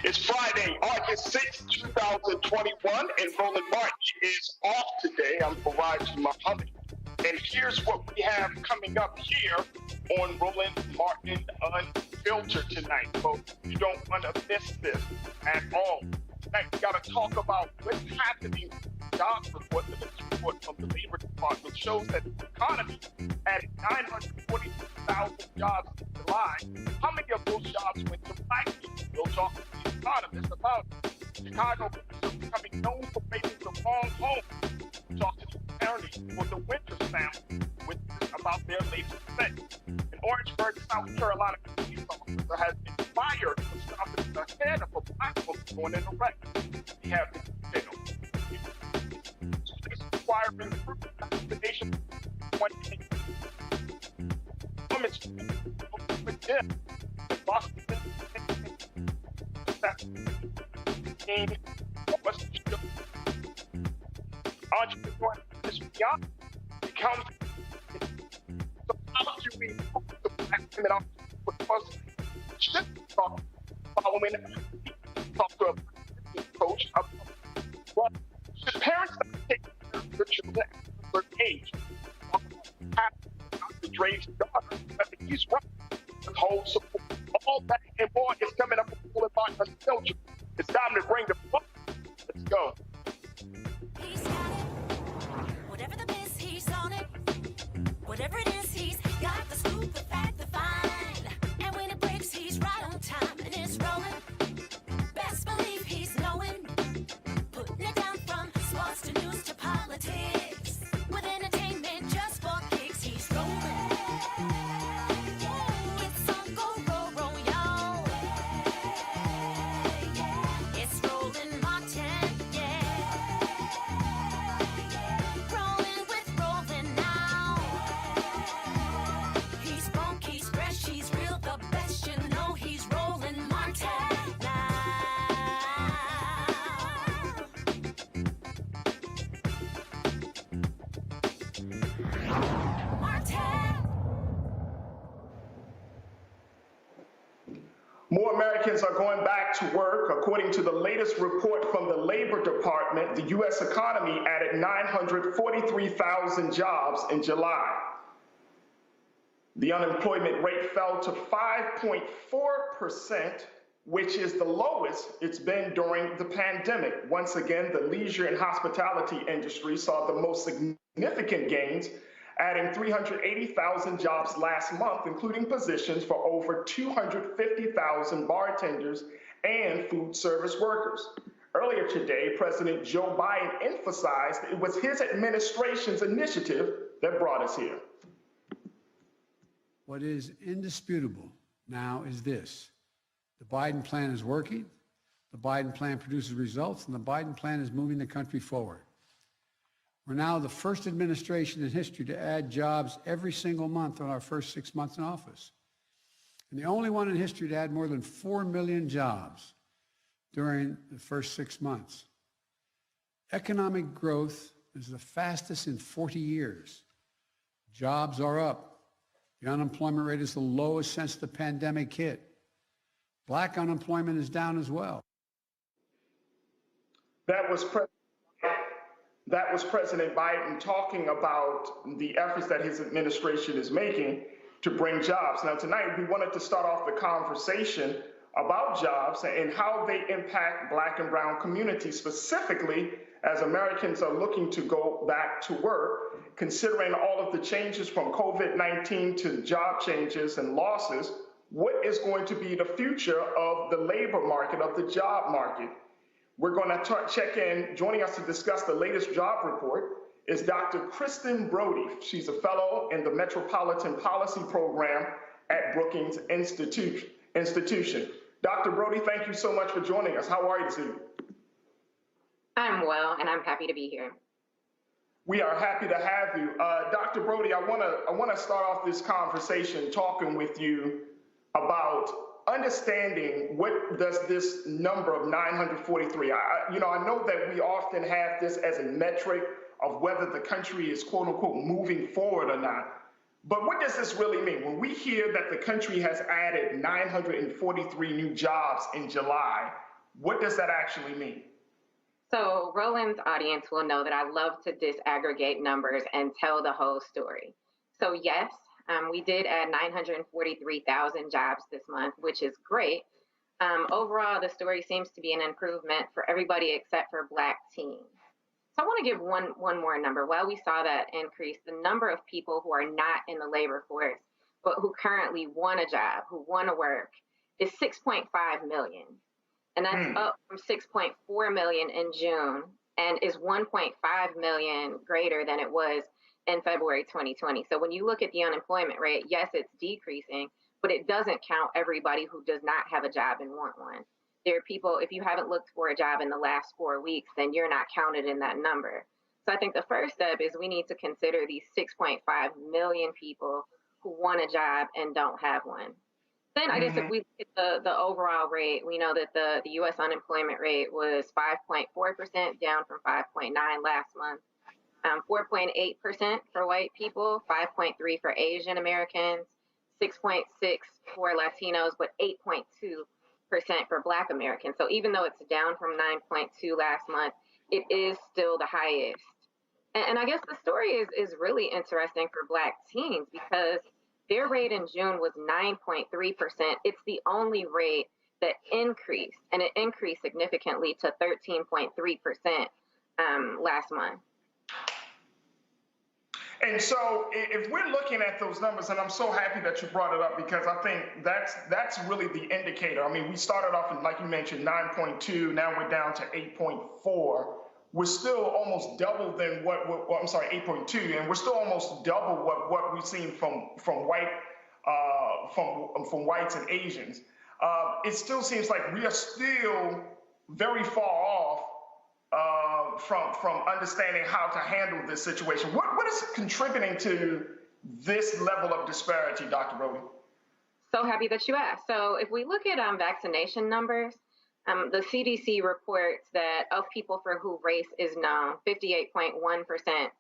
It's Friday, August 6th, 2021, and Roland Martin is off today. I'm Faraj Muhammad. And here's what we have coming up here on Roland Martin Unfiltered tonight. Folks, you don't want to miss this at all. Tonight, we got to talk about what's happening. Jobs report, the report from the Labor Department shows that the economy added 940,000 jobs in July. How many of those jobs went to black people? We'll talk to the economists about Chicago becoming known for making the wrong home. We'll talk to the attorneys for the winter sound with about their latest event. In Orangeburg, South Carolina, a police officer has been fired for stopping the head of a black woman going in a wreck. We have the details. Requiring proof of vaccination. Women's death in Boston. Entrepreneur Rihanna becomes the policy we the black women out because should talk following talk to a coach about what should parents take their children at their age. Dr. Dre's daughter, he's right with whole support. All that and more is coming up with Roland Martin Unfiltered. It's time to bring the book. Let's go. He's got it. Whatever the miss, he's on it. Whatever it is, he's got the scoop, the fact, the find. And when it breaks, he's right on time and it's rolling. Best believe he's knowing. Putting it down from sports to news to politics. With entertainment just for kicks, he's rolling. It's on go, roll, roll, y'all. It's Roland Martin, yeah. Rolling with Roland now. He's funk, he's fresh, he's real, the best, you know he's Roland Martin now. Martin. More Americans are going back to work. According to the latest report from the Labor Department, the U.S. economy added 943,000 jobs in July. The unemployment rate fell to 5.4%, which is the lowest it's been during the pandemic. Once again, the leisure and hospitality industry saw the most significant gains, adding 380,000 jobs last month, including positions for over 250,000 bartenders and food service workers. Earlier today, President Joe Biden emphasized it was his administration's initiative that brought us here. What is indisputable now is this. The Biden plan is working, the Biden plan produces results, and the Biden plan is moving the country forward. We're now the first administration in history to add jobs every single month in our first 6 months in office. And the only one in history to add more than 4 million jobs during the first 6 months. Economic growth is the fastest in 40 years. Jobs are up. The unemployment rate is the lowest since the pandemic hit. Black unemployment is down as well. That was President Biden talking about the efforts that his administration is making to bring jobs. Now, tonight, we wanted to start off the conversation about jobs and how they impact Black and brown communities, specifically as Americans are looking to go back to work, considering all of the changes from COVID-19 to job changes and losses. What is going to be the future of the labor market, of the job market? We're going to check in. Joining us to discuss the latest job report is Dr. Kristen Brody. She's a fellow in the Metropolitan Policy Program at Brookings Institution. Dr. Brody, thank you so much for joining us. How are you this evening? I'm well, and I'm happy to be here. We are happy to have you. Dr. Brody, I want to start off this conversation talking with you about understanding what does this number of 943, I know that we often have this as a metric of whether the country is quote unquote moving forward or not. But what does this really mean? When we hear that the country has added 943 new jobs in July, what does that actually mean? So Roland's audience will know that I love to disaggregate numbers and tell the whole story. So yes, we did add 943,000 jobs this month, which is great. Overall, the story seems to be an improvement for everybody except for Black teens. So I want to give one more number. While we saw that increase, the number of people who are not in the labor force, but who currently want a job, who want to work, is 6.5 million. And that's Hmm. up from 6.4 million in June and is 1.5 million greater than it was in February 2020. So when you look at the unemployment rate, yes, it's decreasing, but it doesn't count everybody who does not have a job and want one. There are people, if you haven't looked for a job in the last 4 weeks, then you're not counted in that number. So I think the first step is we need to consider these 6.5 million people who want a job and don't have one. Then I guess if Hmm. we look at the overall rate, we know that the U.S. unemployment rate was 5.4%, down from 5.9 last month. 4.8% for white people, 5.3 for Asian Americans, 6.6 for Latinos, but 8.2% for Black Americans. So even though it's down from 9.2 last month, it is still the highest. And I guess the story is really interesting for Black teens because their rate in June was 9.3%. It's the only rate that increased, and it increased significantly to 13.3% last month. And so if we're looking at those numbers, and I'm so happy that you brought it up because I think that's really the indicator. I mean, we started off in, like you mentioned, 9.2, now we're down to 8.4. We're still almost double than I'm sorry, 8.2, and we're still almost double what we've seen from whites and Asians. It still seems like we are still very far off from understanding how to handle this situation. What is contributing to this level of disparity, Dr. Roland? So happy that you asked. So if we look at vaccination numbers, the CDC reports that of people for who race is known, 58.1%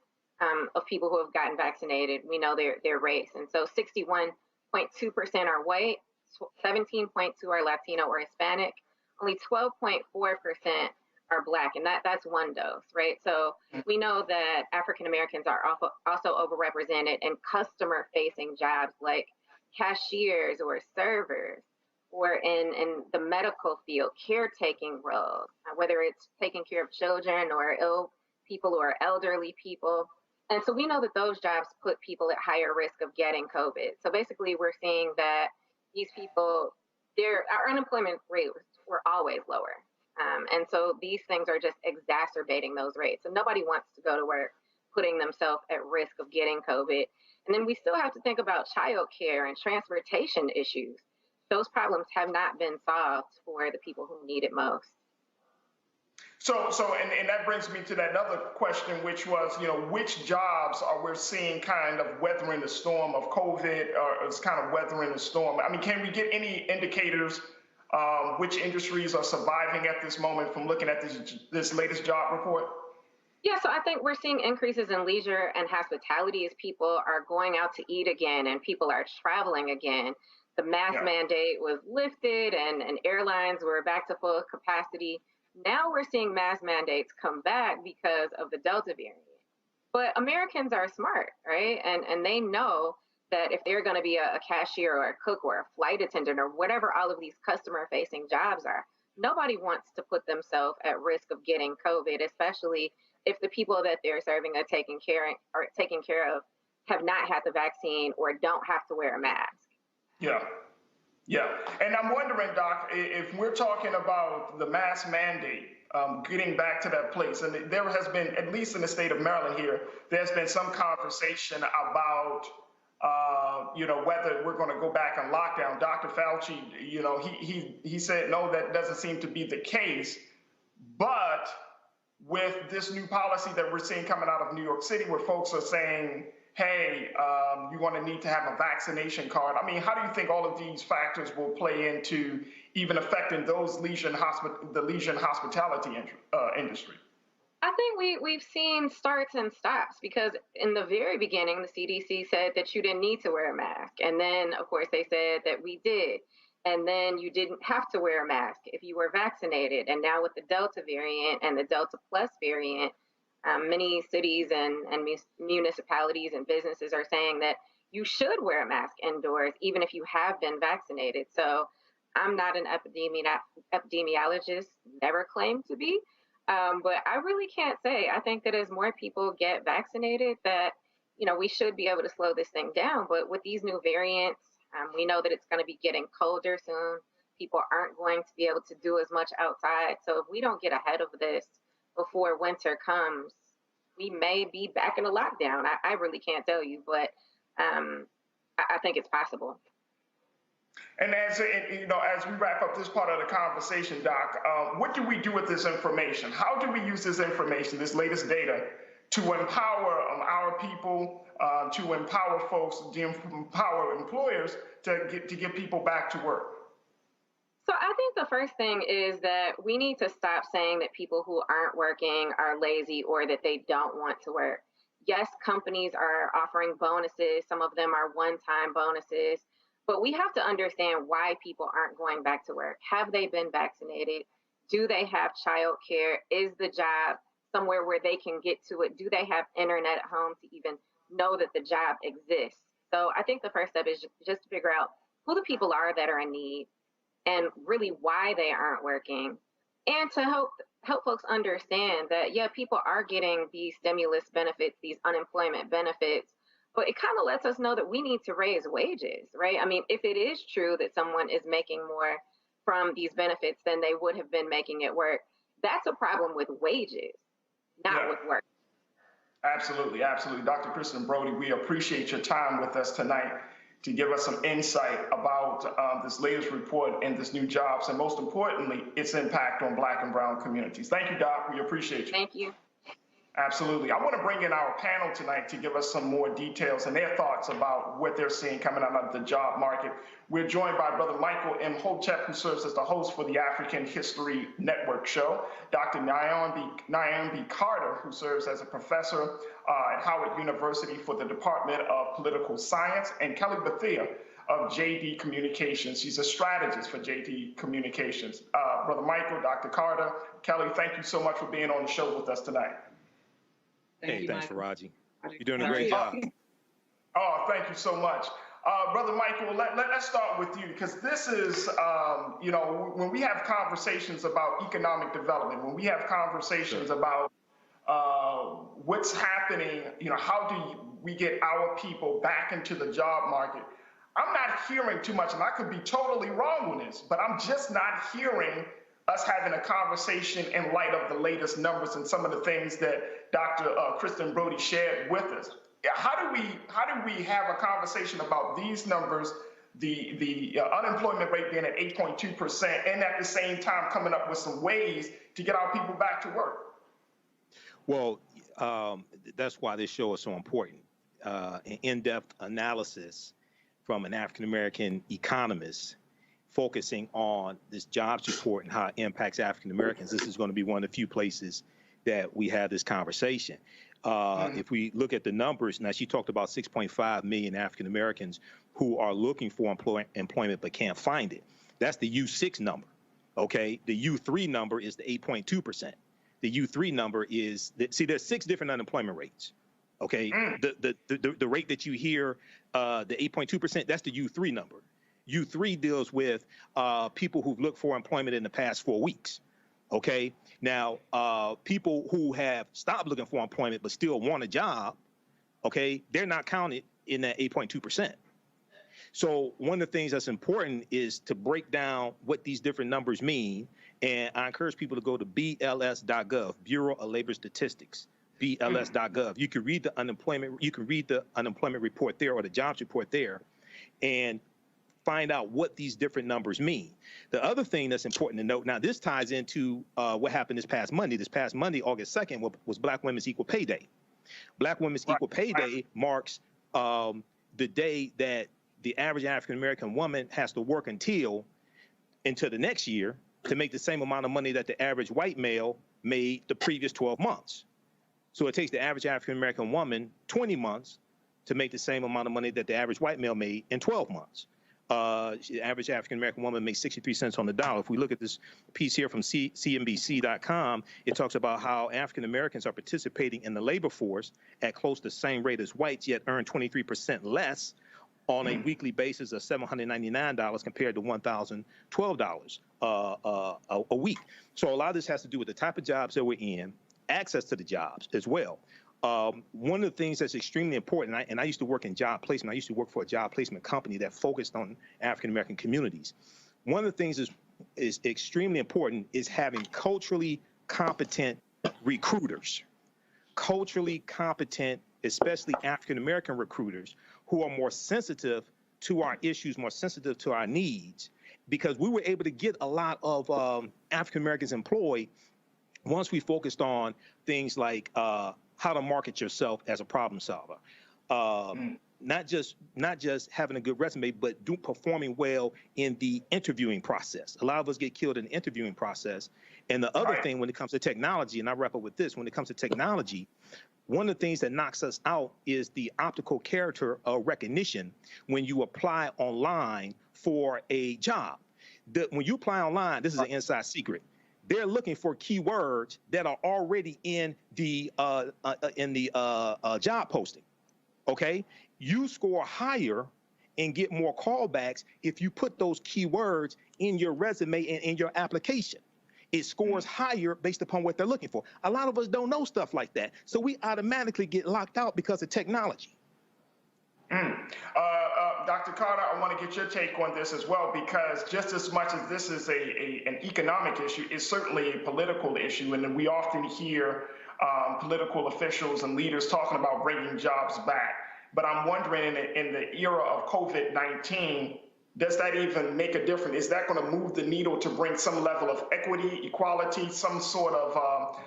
of people who have gotten vaccinated, we know their race. And so 61.2% are white, 17.2 are Latino or Hispanic, only 12.4% are Black, and that's one dose, right? So we know that African Americans are also overrepresented in customer facing jobs like cashiers or servers, or in the medical field, caretaking roles, whether it's taking care of children or ill people or elderly people. And so we know that those jobs put people at higher risk of getting COVID. So basically, we're seeing that these people, our unemployment rates were always lower. And so these things are just exacerbating those rates. And nobody wants to go to work putting themselves at risk of getting COVID. And then we still have to think about childcare and transportation issues. Those problems have not been solved for the people who need it most. And that brings me to that other question, which was, which jobs are we seeing kind of weathering the storm of COVID, or is kind of weathering the storm? I mean, can we get any indicators which industries are surviving at this moment from looking at this latest job report? Yeah, so I think we're seeing increases in leisure and hospitality as people are going out to eat again and people are traveling again. The mask Yeah. mandate was lifted and airlines were back to full capacity. Now we're seeing mask mandates come back because of the Delta variant. But Americans are smart, right? And they know that if they're going to be a cashier or a cook or a flight attendant or whatever all of these customer facing jobs are, nobody wants to put themselves at risk of getting COVID, especially if the people that they're serving are taking care of have not had the vaccine or don't have to wear a mask. Yeah. Yeah. And I'm wondering, Doc, if we're talking about the mask mandate, getting back to that place, and there has been, at least in the state of Maryland here, there's been some conversation about, whether we're going to go back on lockdown. Dr. Fauci, he said, no, that doesn't seem to be the case. But with this new policy that we're seeing coming out of New York City, where folks are saying, hey, you're going to need to have a vaccination card. I mean, how do you think all of these factors will play into even affecting those the leisure and hospitality industry? I think we've seen starts and stops because in the very beginning, the CDC said that you didn't need to wear a mask. And then, of course, they said that we did. and then you didn't have to wear a mask if you were vaccinated. And now with the Delta variant and the Delta Plus variant, many cities and municipalities and businesses are saying that you should wear a mask indoors, even if you have been vaccinated. So I'm not an epidemiologist, never claimed to be, but I really can't say. I think that as more people get vaccinated, that we should be able to slow this thing down. But with these new variants, we know that it's going to be getting colder soon. People aren't going to be able to do as much outside. So if we don't get ahead of this before winter comes, we may be back in a lockdown. I really can't tell you, but I think it's possible. And as we wrap up this part of the conversation, Doc, what do we do with this information? How do we use this information, this latest data, to empower our people, to empower folks, to empower employers to get people back to work? So I think the first thing is that we need to stop saying that people who aren't working are lazy or that they don't want to work. Yes, companies are offering bonuses. Some of them are one-time bonuses. But we have to understand why people aren't going back to work. Have they been vaccinated? Do they have childcare? Is the job somewhere where they can get to it? Do they have internet at home to even know that the job exists? So I think the first step is just to figure out who the people are that are in need and really why they aren't working, and to help folks understand that, yeah, people are getting these stimulus benefits, these unemployment benefits, but it kind of lets us know that we need to raise wages, right? I mean, if it is true that someone is making more from these benefits than they would have been making at work, that's a problem with wages, not with work. Absolutely, absolutely. Dr. Kristen Brody, we appreciate your time with us tonight to give us some insight about this latest report and this new jobs, and most importantly, its impact on Black and brown communities. Thank you, Doc. We appreciate you. Thank you. Absolutely. I want to bring in our panel tonight to give us some more details and their thoughts about what they're seeing coming out of the job market. We're joined by Brother Michael M. Hotep, who serves as the host for the African History Network show, Dr. Nyan B. Carter, who serves as a professor at Howard University for the Department of Political Science, and Kelly Bethea of JD Communications. She's a strategist for JD Communications. Brother Michael, Dr. Carter, Kelly, thank you so much for being on the show with us tonight. Thanks, Faraji. You're doing a great job. Oh, thank you so much. Brother Michael, let's start with you, because this is, when we have conversations about economic development, when we have conversations about what's happening, how do we get our people back into the job market? I'm not hearing too much, and I could be totally wrong on this, but I'm just not hearing us having a conversation in light of the latest numbers and some of the things that Dr. Kristen Brody shared with us. How do we have a conversation about these numbers, the unemployment rate being at 8.2%, and at the same time coming up with some ways to get our people back to work? Well, that's why this show is so important. An in-depth analysis from an African-American economist focusing on this jobs report and how it impacts African Americans. This is going to be one of the few places that we have this conversation. If we look at the numbers, now she talked about 6.5 million African Americans who are looking for employment but can't find it. That's the U6 number, okay? The U3 number is the 8.2%. The U3 number is, there's 6 different unemployment rates, okay? The rate that you hear, the 8.2%, that's the U3 number. U3 deals with people who've looked for employment in the past 4 weeks, okay? Now, people who have stopped looking for employment but still want a job, okay, they're not counted in that 8.2%. So one of the things that's important is to break down what these different numbers mean, and I encourage people to go to BLS.gov, Bureau of Labor Statistics, BLS.gov. You can read the unemployment report there, or the jobs report there, and find out what these different numbers mean. The other thing that's important to note, now this ties into what happened this past Monday. This past Monday, August 2nd, was Black Women's Equal Pay Day. Black Women's Equal Pay Day marks the day that the average African-American woman has to work until the next year to make the same amount of money that the average white male made the previous 12 months. So it takes the average African-American woman 20 months to make the same amount of money that the average white male made in 12 months. The average African-American woman makes 63 cents on the dollar. If we look at this piece here from CNBC.com, it talks about how African-Americans are participating in the labor force at close to the same rate as whites, yet earn 23% less on a weekly basis of $799 compared to $1,012 a week. So a lot of this has to do with the type of jobs that we're in, access to the jobs as well. One of the things that's extremely important, and I used to work in job placement. I used to work for a job placement company that focused on African-American communities. One of the things is extremely important is having culturally competent recruiters, culturally competent, especially African-American recruiters who are more sensitive to our issues, more sensitive to our needs, because we were able to get a lot of African-Americans employed once we focused on things like how to market yourself as a problem solver. Not just having a good resume, but performing well in the interviewing process. A lot of us get killed in the interviewing process. And the other thing when it comes to technology, and I wrap up with this, when it comes to technology, one of the things that knocks us out is the optical character recognition when you apply online for a job. When you apply online, this is an inside secret. They're looking for keywords that are already in the job posting. Okay, you score higher and get more callbacks if you put those keywords in your resume and in your application. It scores higher based upon what they're looking for. A lot of us don't know stuff like that, so we automatically get locked out because of technology. Dr. Carter, I want to get your take on this as well, because just as much as this is an economic issue, it's certainly a political issue, and we often hear political officials and leaders talking about bringing jobs back. But I'm wondering, in the era of COVID-19, does that even make a difference? Is that going to move the needle to bring some level of equity, equality, some sort of,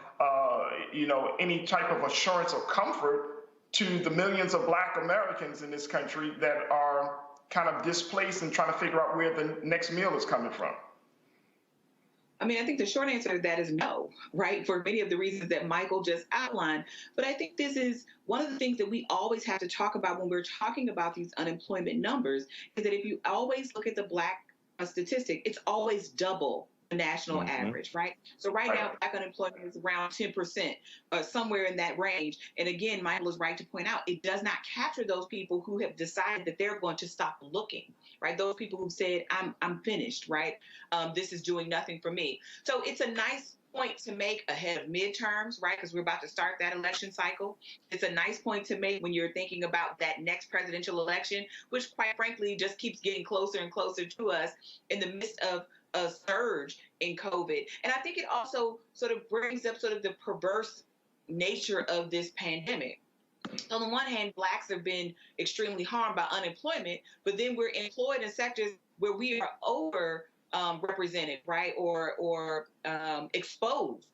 any type of assurance or comfort to the millions of Black Americans in this country that are kind of displaced and trying to figure out where the next meal is coming from? I mean, I think the short answer to that is no, right? For many of the reasons that Michael just outlined. But I think this is one of the things that we always have to talk about when we're talking about these unemployment numbers, is that if you always look at the Black statistic, it's always double the national average, right? So right now, Black unemployment is around 10%, somewhere in that range. And again, Michael is right to point out, it does not capture those people who have decided that they're going to stop looking, right? Those people who said, I'm finished, right? This is doing nothing for me. So it's a nice point to make ahead of midterms, right? Because we're about to start that election cycle. It's a nice point to make when you're thinking about that next presidential election, which quite frankly just keeps getting closer and closer to us in the midst of a surge in COVID. And I think it also sort of brings up sort of the perverse nature of this pandemic. So on the one hand, Blacks have been extremely harmed by unemployment, but then we're employed in sectors where we are over represented, right, or exposed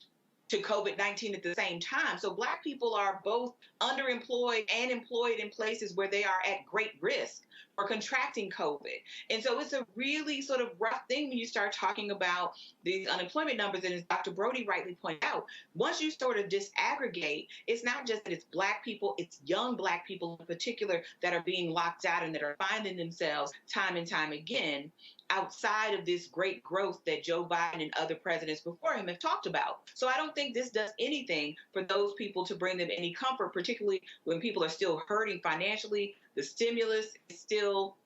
to COVID-19 at the same time. So Black people are both underemployed and employed in places where they are at great risk for contracting COVID. And so it's a really sort of rough thing when you start talking about these unemployment numbers. And as Dr. Brody rightly pointed out, once you sort of disaggregate, it's not just that it's Black people, it's young Black people in particular that are being locked out and that are finding themselves time and time again outside of this great growth that Joe Biden and other presidents before him have talked about. So I don't think this does anything for those people to bring them any comfort, particularly when people are still hurting financially. The stimulus is still,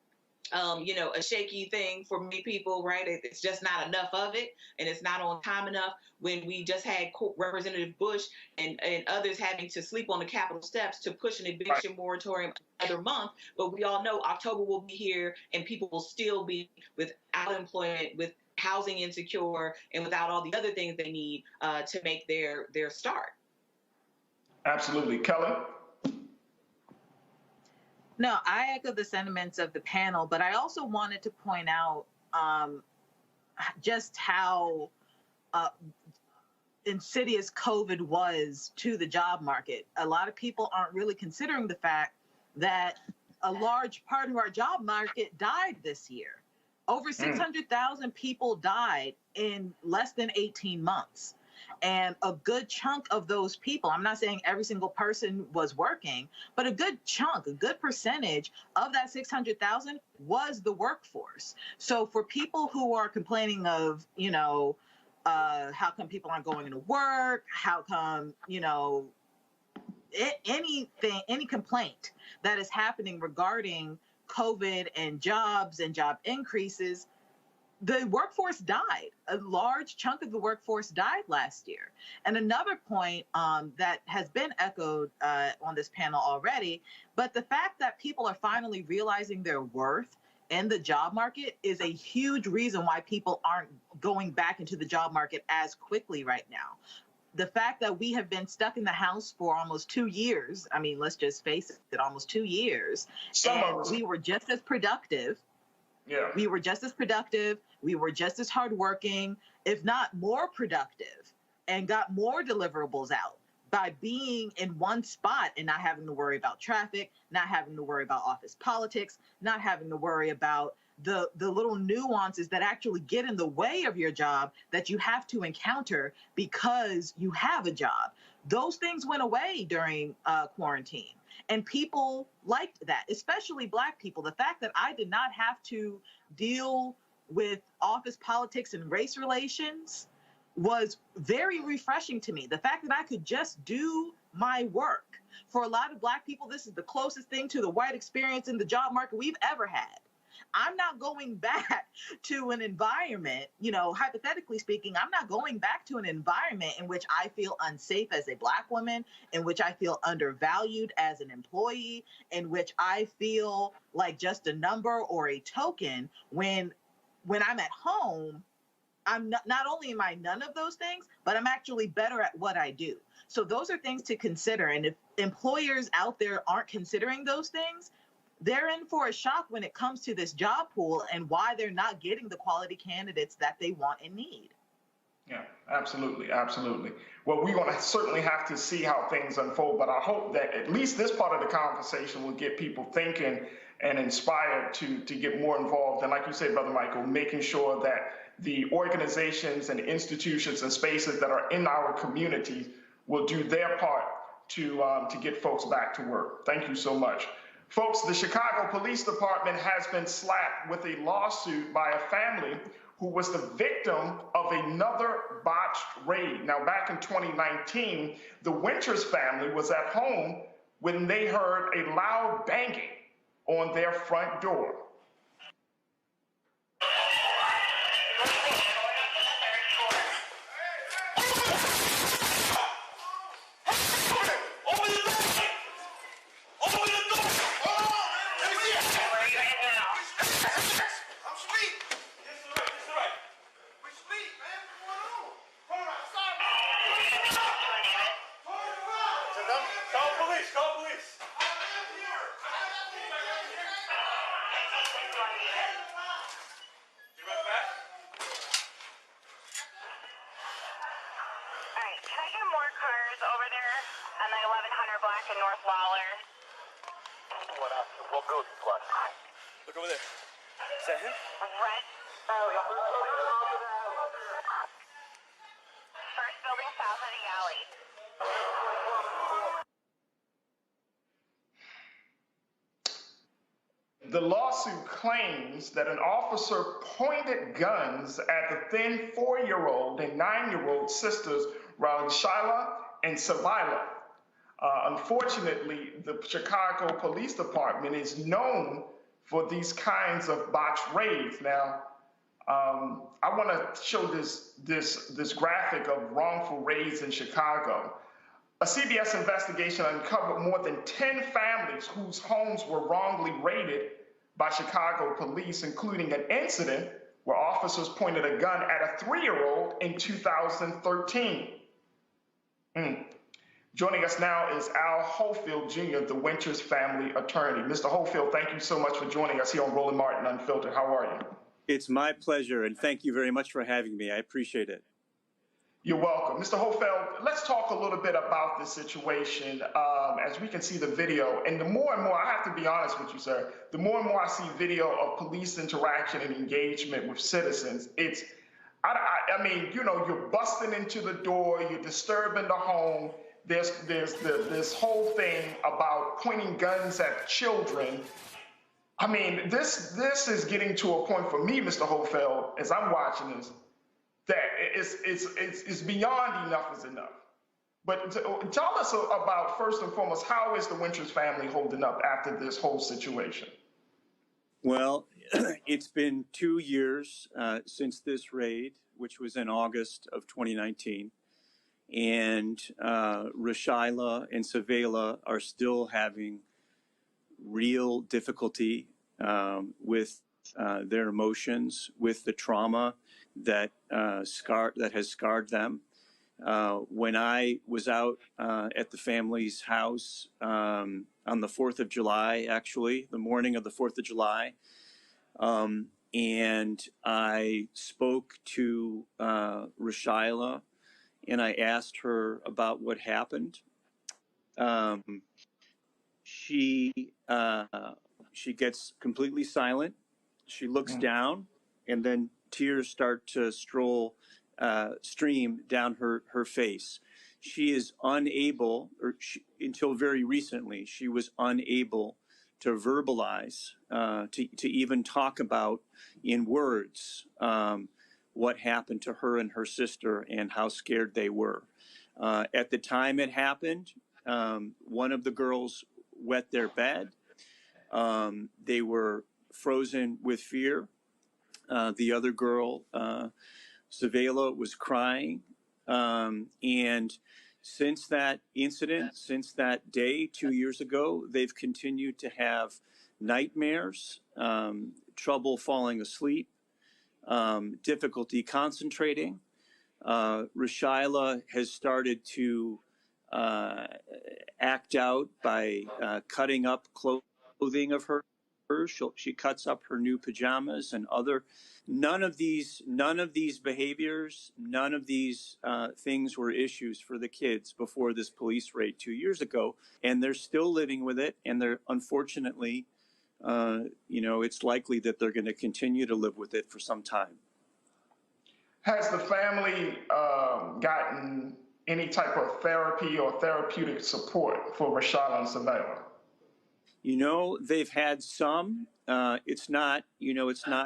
a shaky thing for many people, right? It's just not enough of it, and it's not on time enough. When we just had Representative Bush and others having to sleep on the Capitol steps to push an eviction moratorium another month, but we all know October will be here and people will still be without employment, with housing insecure, and without all the other things they need to make their start. Absolutely. Kelly? No, I echo the sentiments of the panel, but I also wanted to point out just how insidious COVID was to the job market. A lot of people aren't really considering the fact that a large part of our job market died this year. Over 600,000 people died in less than 18 months. And a good chunk of those people, I'm not saying every single person was working, but a good chunk, a good percentage of that 600,000 was the workforce. So for people who are complaining of, how come people aren't going to work? How come, anything, any complaint that is happening regarding COVID and jobs and job increases, the workforce died. A large chunk of the workforce died last year. And another point that has been echoed on this panel already, but the fact that people are finally realizing their worth in the job market is a huge reason why people aren't going back into the job market as quickly right now. The fact that we have been stuck in the house for almost 2 years, I mean, let's just face it, almost 2 years, and we were just as productive. Yeah. We were just as productive. We were just as hardworking, if not more productive, and got more deliverables out by being in one spot and not having to worry about traffic, not having to worry about office politics, not having to worry about the little nuances that actually get in the way of your job that you have to encounter because you have a job. Those things went away during quarantine. And people liked that, especially Black people. The fact that I did not have to deal with office politics and race relations was very refreshing to me. The fact that I could just do my work. For a lot of Black people, this is the closest thing to the white experience in the job market we've ever had. I'm not going back to an environment, hypothetically speaking, I'm not going back to an environment in which I feel unsafe as a Black woman, in which I feel undervalued as an employee, in which I feel like just a number or a token. When I'm at home, I'm not only am I none of those things, but I'm actually better at what I do. So those are things to consider. And if employers out there aren't considering those things, they're in for a shock when it comes to this job pool and why they're not getting the quality candidates that they want and need. Yeah, absolutely, absolutely. Well, we're going to certainly have to see how things unfold, but I hope that at least this part of the conversation will get people thinking and inspired to get more involved. And like you said, Brother Michael, making sure that the organizations and institutions and spaces that are in our communities will do their part to get folks back to work. Thank you so much. Folks, the Chicago Police Department has been slapped with a lawsuit by a family who was the victim of another botched raid. Now, back in 2019, the Winters family was at home when they heard a loud banging on their front door. Look over there. Is that him? Red. First building south of the alley. The lawsuit claims that an officer pointed guns at the thin 4-year-old and 9-year-old sisters, Shaila and Savila. Unfortunately, the Chicago Police Department is known for these kinds of botched raids. Now, I want to show this graphic of wrongful raids in Chicago. A CBS investigation uncovered more than 10 families whose homes were wrongly raided by Chicago police, including an incident where officers pointed a gun at a 3-year-old in 2013. Joining us now is Al Hofield Jr., the Winters family attorney. Mr. Hofield, thank you so much for joining us here on Roland Martin Unfiltered. How are you? It's my pleasure, and thank you very much for having me. I appreciate it. You're welcome. Mr. Hofield, let's talk a little bit about this situation. As we can see the video, and the more and more, I have to be honest with you, sir, the more and more I see video of police interaction and engagement with citizens, I mean, you know, you're busting into the door, you're disturbing the home. There's this whole thing about pointing guns at children. I mean, this is getting to a point for me, Mr. Hofeld, as I'm watching this, that it's beyond enough is enough. But tell us about, first and foremost, how is the Winters family holding up after this whole situation? Well, it's been 2 years since this raid, which was in August of 2019. And Rashaila and Savela are still having real difficulty with their emotions, with the trauma that has scarred them. When I was out at the family's house on the 4th of July, actually, the morning of the 4th of July, and I spoke to Rashaila, and I asked her about what happened. She gets completely silent. She looks down, and then tears start to stream down her face. She is unable, until very recently, she was unable to verbalize, to even talk about in words what happened to her and her sister and how scared they were. At the time it happened, one of the girls wet their bed. They were frozen with fear. The other girl, Savela, was crying. And since that incident, since that day 2 years ago, they've continued to have nightmares, trouble falling asleep, difficulty concentrating. Rashaila has started to act out by cutting up clothing of her. She cuts up her new pajamas and other. None of these behaviors, none of these things were issues for the kids before this police raid 2 years ago, and they're still living with it. And they're unfortunately, it's likely that they're going to continue to live with it for some time. Has the family gotten any type of therapy or therapeutic support for Rashaila and Savela? They've had some. It's not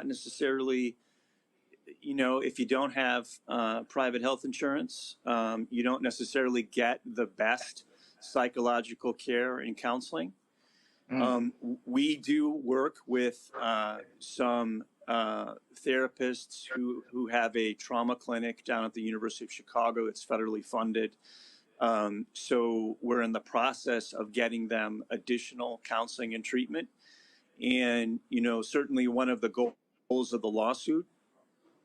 necessarily, if you don't have private health insurance, you don't necessarily get the best psychological care and counseling. We do work with some therapists who have a trauma clinic down at the University of Chicago. It's federally funded. So we're in the process of getting them additional counseling and treatment. And, certainly one of the goals of the lawsuit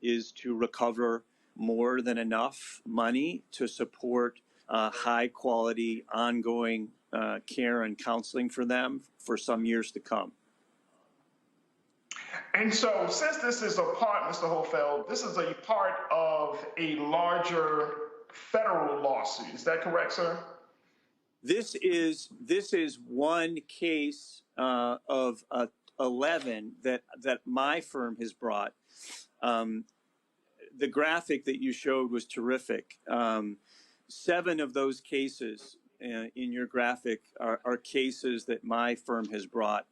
is to recover more than enough money to support high quality ongoing care and counseling for them for some years to come. And so, since this is a part, Mr. Hofeld, this is a part of a larger federal lawsuit. Is that correct, sir? This is one case of 11 that my firm has brought. The graphic that you showed was terrific. 7 of those cases in your graphic are cases that my firm has brought.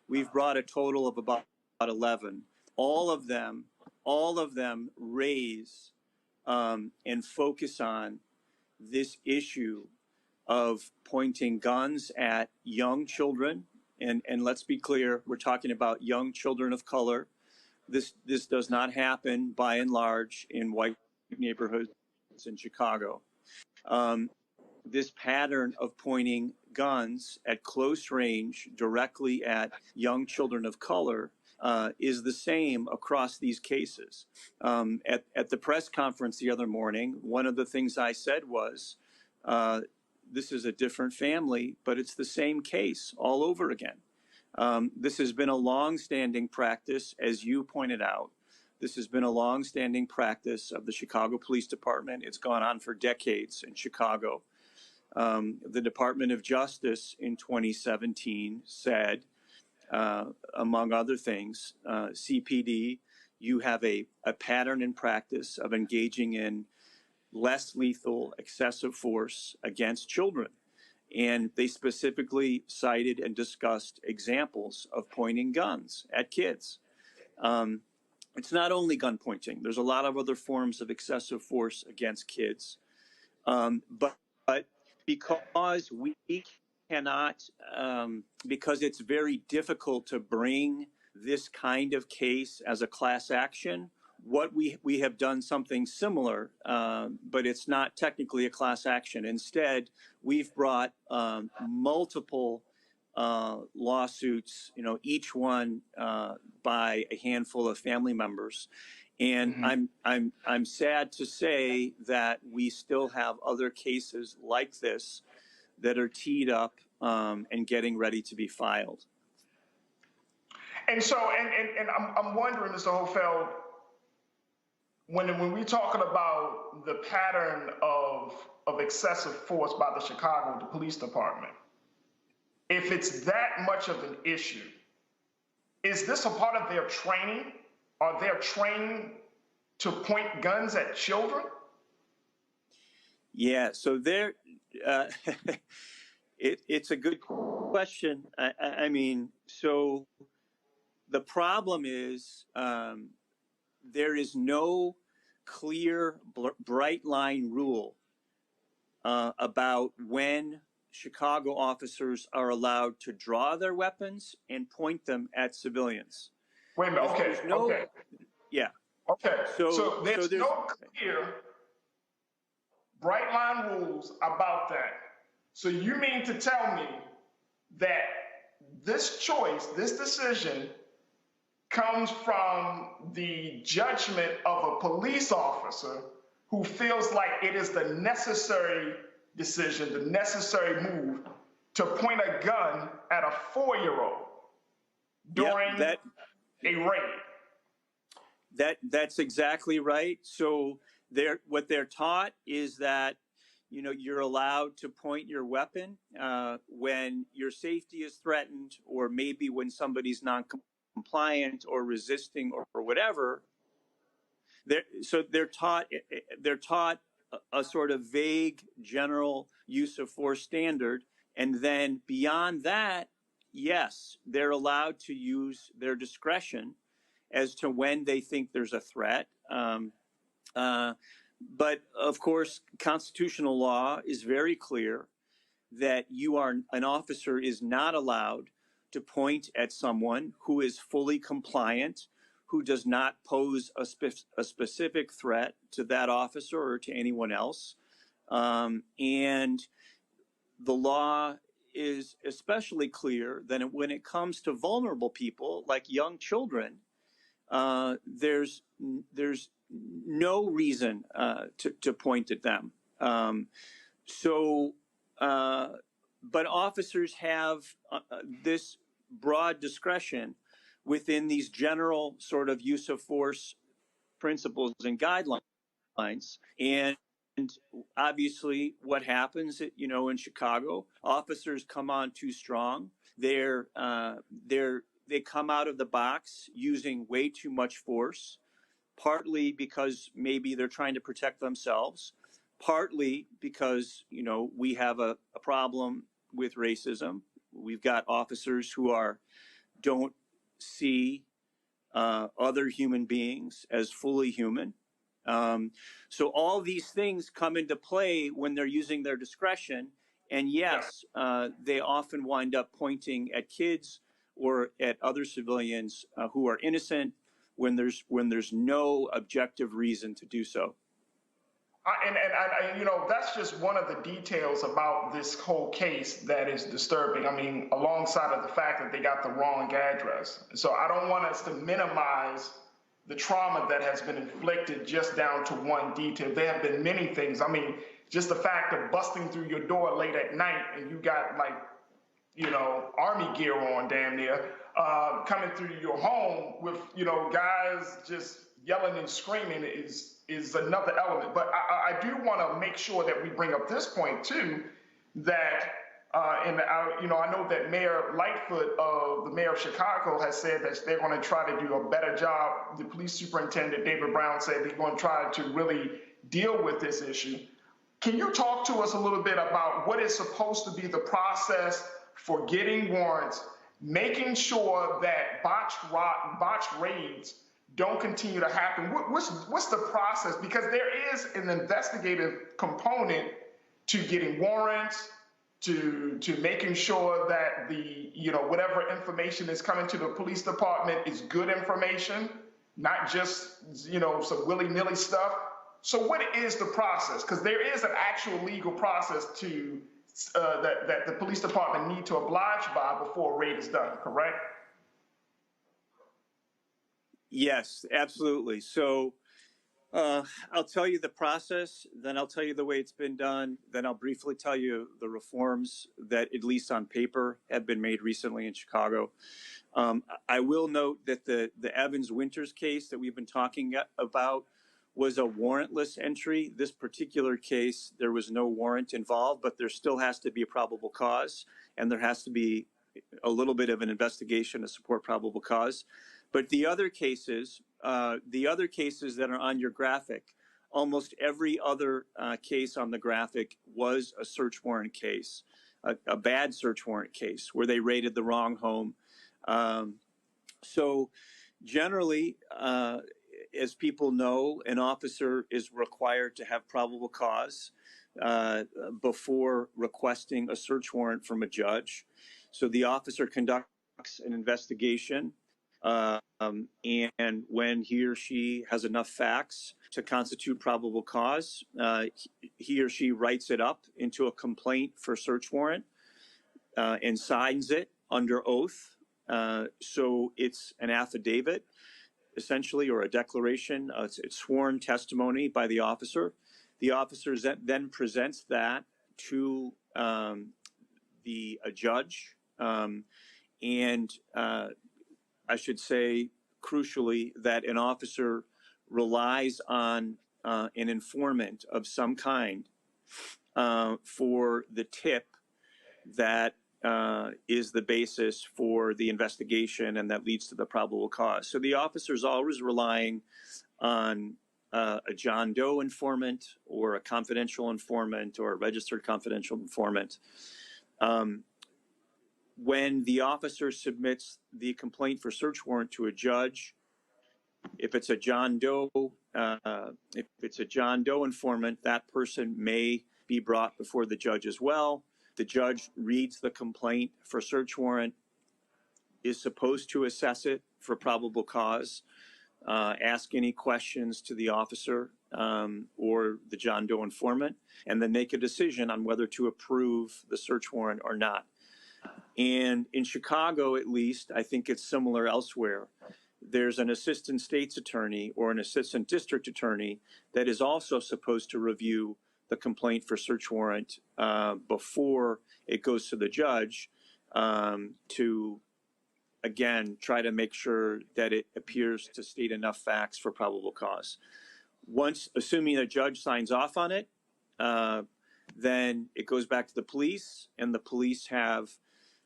We've brought a total of about 11. All of them raise and focus on this issue of pointing guns at young children. And let's be clear, we're talking about young children of color. This does not happen by and large in white neighborhoods in Chicago. This pattern of pointing guns at close range directly at young children of color is the same across these cases. At the press conference the other morning, one of the things I said was, this is a different family, but it's the same case all over again. This has been a long-standing practice, as you pointed out. This has been a long-standing practice of the Chicago Police Department. It's gone on for decades in Chicago. The Department of Justice in 2017 said, among other things, CPD you have a pattern and practice of engaging in less lethal, excessive force against children. And they specifically cited and discussed examples of pointing guns at kids. It's not only gun pointing. There's a lot of other forms of excessive force against kids. But because we cannot, because it's very difficult to bring this kind of case as a class action, what we have done something similar, but it's not technically a class action. Instead, we've brought multiple lawsuits, each one by a handful of family members. And Mm-hmm. I'm sad to say that we still have other cases like this that are teed up and getting ready to be filed. And so, and I'm wondering, Mr. Hofeld, when we're talking about the pattern of excessive force by the Chicago Police Department, if it's that much of an issue, is this a part of their training? Are they trained to point guns at children? Yeah, so there, it's a good question. I mean, so the problem is there is no clear, bright line rule about when Chicago officers are allowed to draw their weapons and point them at civilians. Wait a minute. Okay. Okay. Yeah. Okay. So there's no clear, bright line rules about that. So you mean to tell me that this choice, this decision, comes from the judgment of a police officer who feels like it is the necessary decision, the necessary move to point a gun at a 4-year-old during a raid? That's exactly right. So what they're taught is that you're allowed to point your weapon when your safety is threatened, or maybe when somebody's non-compliant or resisting or whatever. They're taught a sort of vague general use of force standard, and then beyond that, yes, they're allowed to use their discretion as to when they think there's a threat. But of course, constitutional law is very clear that an officer is not allowed to point at someone who is fully compliant, who does not pose a specific threat to that officer or to anyone else. And the law is especially clear that when it comes to vulnerable people like young children, there's no reason to point at them. But officers have this broad discretion within these general sort of use of force principles and guidelines. And obviously what happens, in Chicago, officers come on too strong. They come out of the box using way too much force, partly because maybe they're trying to protect themselves, partly because, we have a problem with racism. We've got officers who don't see other human beings as fully human. So all these things come into play when they're using their discretion. And yes, they often wind up pointing at kids or at other civilians who are innocent when there's no objective reason to do so. And that's just one of the details about this whole case that is disturbing. I mean, alongside of the fact that they got the wrong address. So I don't want us to minimize the trauma that has been inflicted just down to one detail. There have been many things. I mean, just the fact of busting through your door late at night and you got army gear on damn near, coming through your home with, guys just yelling and screaming is another element. But I do want to make sure that we bring up this point too, that I know that Mayor Lightfoot, the mayor of Chicago, has said that they're going to try to do a better job. The police superintendent, David Brown, said they're going to try to really deal with this issue. Can you talk to us a little bit about what is supposed to be the process for getting warrants, making sure that botched raids don't continue to happen? What's the process? Because there is an investigative component to getting warrants, to making sure that whatever information is coming to the police department is good information, not just some willy-nilly stuff. So what is the process? Because there is an actual legal process to that the police department need to oblige by before a raid is done, correct? Yes, absolutely. So I'll tell you the process, then I'll tell you the way it's been done, then I'll briefly tell you the reforms that, at least on paper, have been made recently in Chicago. I will note that the Evans-Winters case that we've been talking about was a warrantless entry. This particular case, there was no warrant involved, but there still has to be a probable cause, and there has to be a little bit of an investigation to support probable cause. But the other cases that are on your graphic, almost every other case on the graphic was a search warrant case, a bad search warrant case where they raided the wrong home. So generally, as people know, an officer is required to have probable cause before requesting a search warrant from a judge. So the officer conducts an investigation, and when he or she has enough facts to constitute probable cause, he or she writes it up into a complaint for search warrant and signs it under oath. So it's an affidavit, essentially, or a declaration. It's sworn testimony by the officer. The officer then presents that to a judge, and I should say, crucially, that an officer relies on an informant of some kind for the tip that is the basis for the investigation and that leads to the probable cause. So the officer is always relying on a John Doe informant or a confidential informant or a registered confidential informant. When the officer submits the complaint for search warrant to a judge, if it's a John Doe informant, that person may be brought before the judge as well. The judge reads the complaint for search warrant, is supposed to assess it for probable cause, ask any questions to the officer or the John Doe informant, and then make a decision on whether to approve the search warrant or not. And in Chicago, at least, I think it's similar elsewhere. There's an assistant state's attorney or an assistant district attorney that is also supposed to review the complaint for search warrant before it goes to the judge to, again, try to make sure that it appears to state enough facts for probable cause. Once, assuming a judge signs off on it, then it goes back to the police, and the police have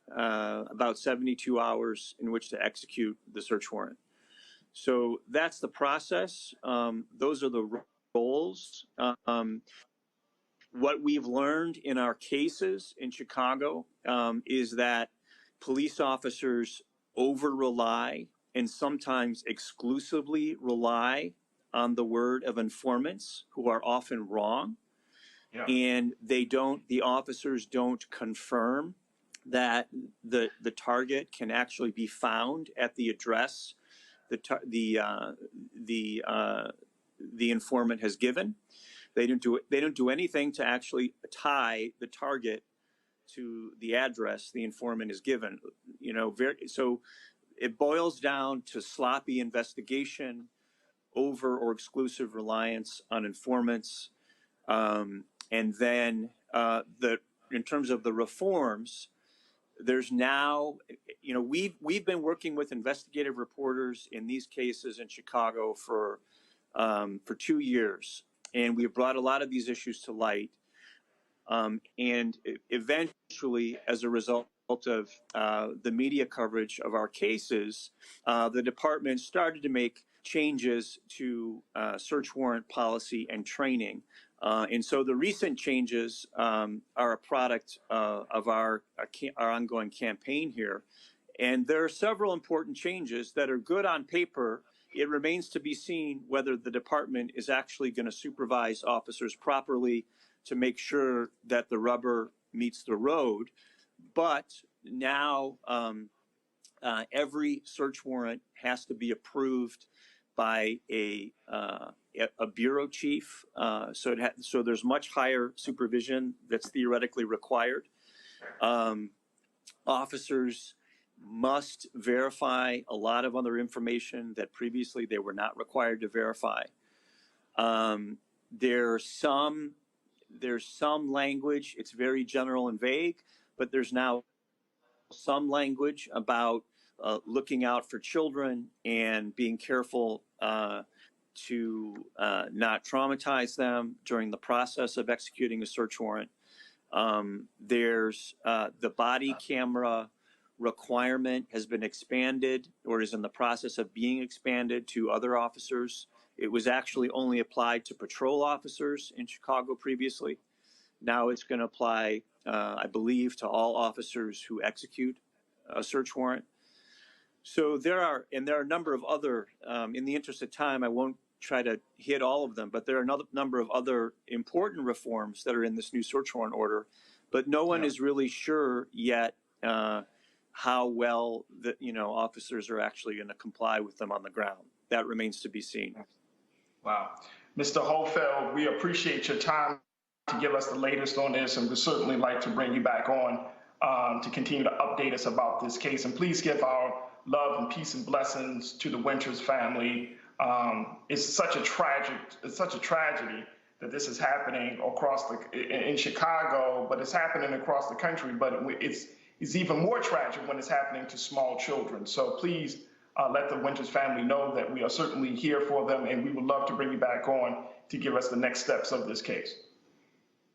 about 72 hours in which to execute the search warrant. So that's the process. Those are the roles. What we've learned in our cases in Chicago is that police officers over-rely and sometimes exclusively rely on the word of informants who are often wrong. Yeah. And the officers don't confirm that the target can actually be found at the address the informant has given. They don't do anything to actually tie the target to the address the informant is given. So it boils down to sloppy investigation, over or exclusive reliance on informants, and then in terms of the reforms, there's now, we've been working with investigative reporters in these cases in Chicago for 2 years, and we've brought a lot of these issues to light. And eventually, as a result of the media coverage of our cases, the department started to make changes to search warrant policy and training. And so the recent changes are a product of our ongoing campaign here. And there are several important changes that are good on paper. It remains to be seen whether the department is actually going to supervise officers properly to make sure that the rubber meets the road. But now every search warrant has to be approved by a bureau chief. So there's much higher supervision that's theoretically required. Officers must verify a lot of other information that previously they were not required to verify. There's some language, it's very general and vague, but there's now some language about looking out for children and being careful to not traumatize them during the process of executing a search warrant. There's the body camera requirement has been expanded or is in the process of being expanded to other officers. It was actually only applied to patrol officers in Chicago previously. Now it's going to apply, I believe, to all officers who execute a search warrant. So there are a number of other, in the interest of time, I won't try to hit all of them, but there are another number of other important reforms that are in this new search warrant order, but no one is really sure yet how well officers are actually going to comply with them on the ground. That remains to be seen. Wow. Mr. Holfeld, we appreciate your time to give us the latest on this, and we'd certainly like to bring you back on to continue to update us about this case. And please give our love and peace and blessings to the Winters family. It's such a tragedy that this is happening in Chicago, but it's happening across the country. But it's even more tragic when it's happening to small children. So please let the Winters family know that we are certainly here for them, and we would love to bring you back on to give us the next steps of this case.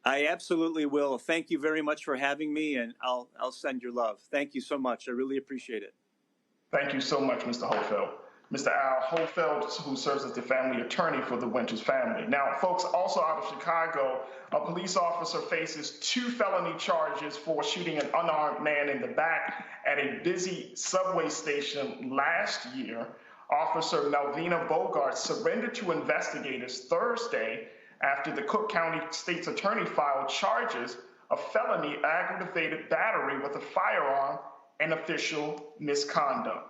I absolutely will. Thank you very much for having me, and I'll send your love. Thank you so much. I really appreciate it. Thank you so much, Mr. Holfeld. Mr. Al Holfeld, who serves as the family attorney for the Winters family. Now, folks, also out of Chicago, a police officer faces 2 felony charges for shooting an unarmed man in the back at a busy subway station last year. Officer Melvina Bogart surrendered to investigators Thursday after the Cook County State's Attorney filed charges of felony aggravated battery with a firearm and official misconduct.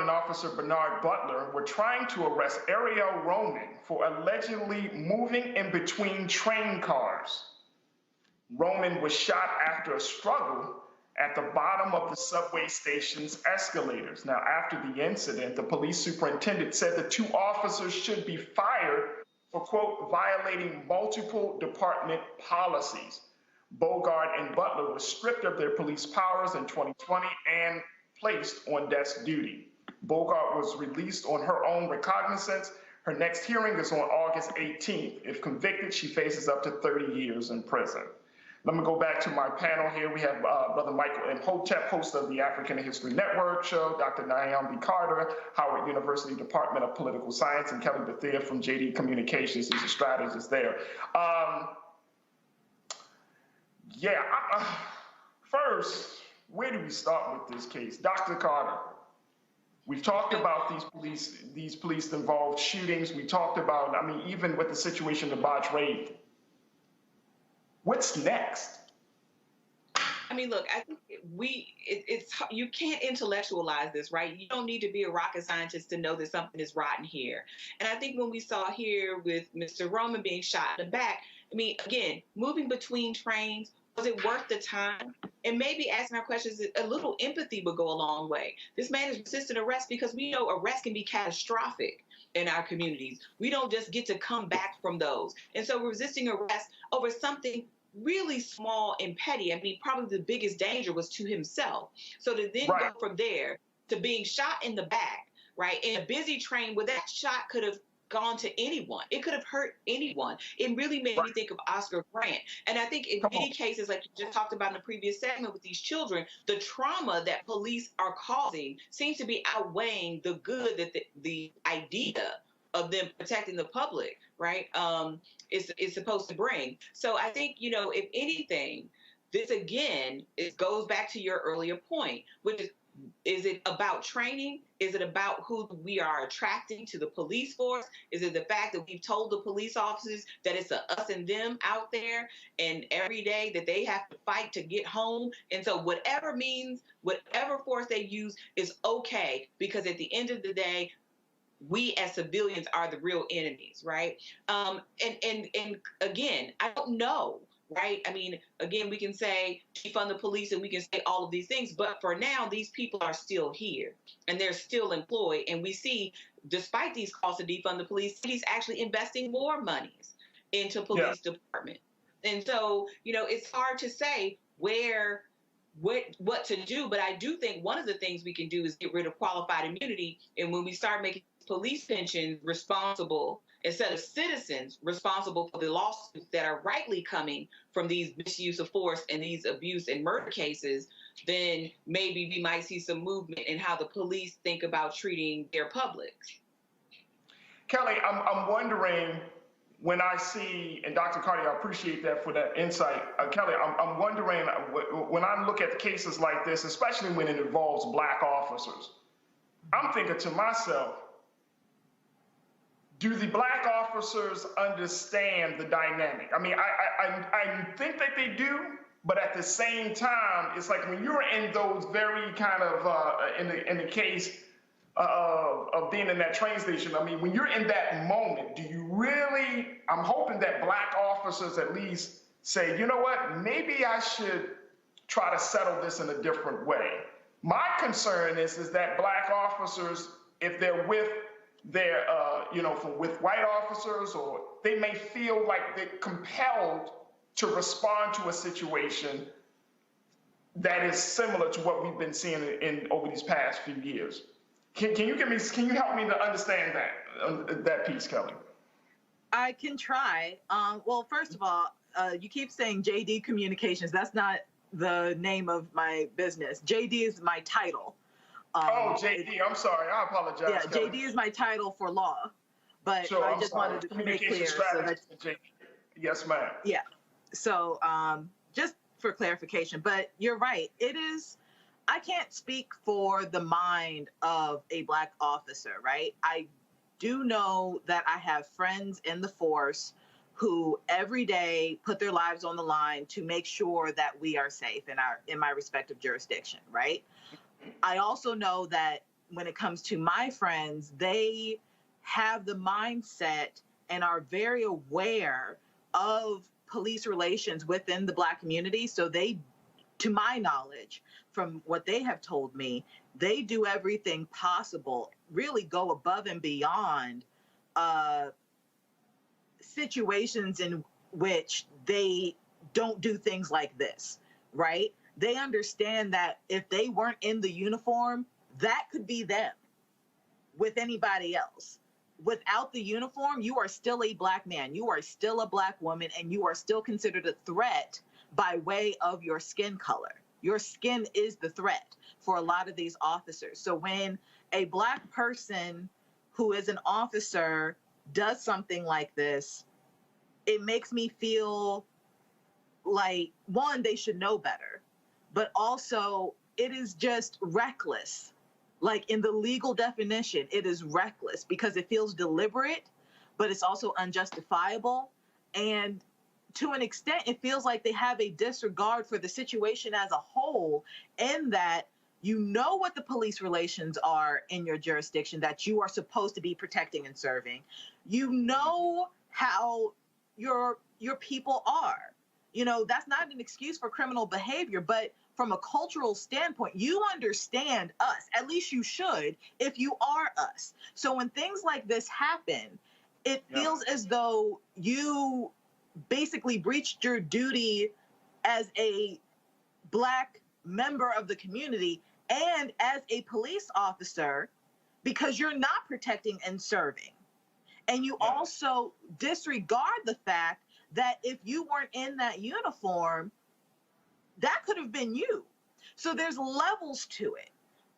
Officer Bernard Butler were trying to arrest Ariel Roman for allegedly moving in between train cars. Roman was shot after a struggle at the bottom of the subway station's escalators. Now, after the incident, the police superintendent said the 2 officers should be fired for, quote, violating multiple department policies. Bogart and Butler were stripped of their police powers in 2020 and placed on desk duty. Bogart was released on her own recognizance. Her next hearing is on August 18th. If convicted, she faces up to 30 years in prison. Let me go back to my panel here. We have Brother Michael Imhotep, host of the African History Network show, Dr. Nyambi Carter, Howard University Department of Political Science, and Kelly Bethea from JD Communications, who's a strategist there. First, where do we start with this case? Dr. Carter. We've talked about these police-involved shootings. We talked about, even with the situation of botched rape. What's next? mean, look, I think it's you can't intellectualize this, right? You don't need to be a rocket scientist to know that something is rotten here. And I think when we saw here with Mr. Roman being shot in the back, I mean, again, moving between trains, was it worth the time? And maybe asking our questions, a little empathy would go a long way. This man is resisting arrest because we know arrest can be catastrophic in our communities. We don't just get to come back from those. And so resisting arrest over something really small and petty. I mean, probably the biggest danger was to himself. So to then go from there to being shot in the back, right, in a busy train where that shot could have gone to anyone. It could have hurt anyone. It really made me think of Oscar Grant. And I think in many cases, like you just talked about in the previous segment with these children, the trauma that police are causing seems to be outweighing the good that the idea of them protecting the public, right, is supposed to bring. So I think, you know, if anything, this again, it goes back to your earlier point, which is it about training? Is it about who we are attracting to the police force? Is it the fact that we've told the police officers that it's a us and them out there, and every day that they have to fight to get home? And so whatever means, whatever force they use is okay, because at the end of the day, we as civilians are the real enemies, right? And again, I don't know, right? I mean, again, we can say defund the police and we can say all of these things, but for now, these people are still here and they're still employed. And we see, despite these calls to defund the police, cities actually investing more monies into police department. And so, you know, it's hard to say what to do, but I do think one of the things we can do is get rid of qualified immunity. And when we start making police pensions responsible instead of citizens responsible for the lawsuits that are rightly coming from these misuse of force and these abuse and murder cases, then maybe we might see some movement in how the police think about treating their public. Kelly, I'm wondering, when I see, and Dr. Carty, I appreciate that for that insight. Kelly, I'm wondering, when I look at cases like this, especially when it involves Black officers, I'm thinking to myself, do the Black officers understand the dynamic? I mean, I think that they do, but at the same time, it's like when you're in those very kind of, in the case of being in that train station, I mean, when you're in that moment, do you really, I'm hoping that Black officers at least say, you know what, maybe I should try to settle this in a different way. My concern is that Black officers, if they're with their, with white officers, or they may feel like they're compelled to respond to a situation that is similar to what we've been seeing in over these past few years. Can you help me to understand that piece, Kelly? I can try. Well, first of all, you keep saying JD Communications. That's not the name of my business. JD is my title. JD, I'm sorry. I apologize. Yeah, Kelly. JD is my title for law. But sure, I just wanted to make clear. So that, yes, ma'am. Yeah. So just for clarification, but you're right. It is, I can't speak for the mind of a Black officer, right? I do know that I have friends in the force who every day put their lives on the line to make sure that we are safe in my respective jurisdiction, right? I also know that when it comes to my friends, they have the mindset and are very aware of police relations within the Black community. So they, to my knowledge, from what they have told me, they do everything possible, really go above and beyond situations in which they don't do things like this, right? They understand that if they weren't in the uniform, that could be them with anybody else. Without the uniform, you are still a Black man, you are still a Black woman, and you are still considered a threat by way of your skin color. Your skin is the threat for a lot of these officers. So when a Black person who is an officer does something like this, it makes me feel like, one, they should know better, but also it is just reckless. Like in the legal definition, it is reckless because it feels deliberate, but it's also unjustifiable. And to an extent, it feels like they have a disregard for the situation as a whole, in that you know what the police relations are in your jurisdiction that you are supposed to be protecting and serving. You know how your people are. You know, that's not an excuse for criminal behavior, but from a cultural standpoint, you understand us. At least you should if you are us. So when things like this happen, it feels as though you basically breached your duty as a Black member of the community and as a police officer, because you're not protecting and serving. And you also disregard the fact that if you weren't in that uniform, that could have been you. So there's levels to it.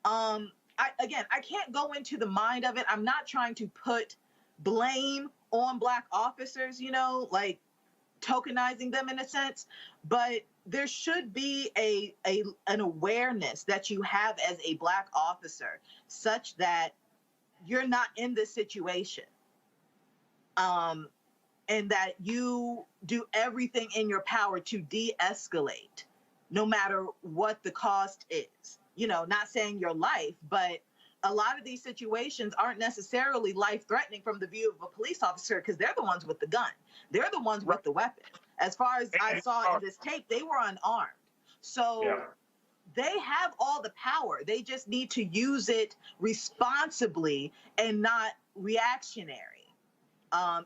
I can't go into the mind of it. I'm not trying to put blame on Black officers, you know, like tokenizing them in a sense, but there should be an awareness that you have as a Black officer such that you're not in this situation. And that you do everything in your power to de-escalate, no matter what the cost is. You know, not saying your life, but a lot of these situations aren't necessarily life-threatening from the view of a police officer, because they're the ones with the gun. They're the ones with the weapon. As far as I saw in this tape, they were unarmed. So they have all the power. They just need to use it responsibly and not reactionary.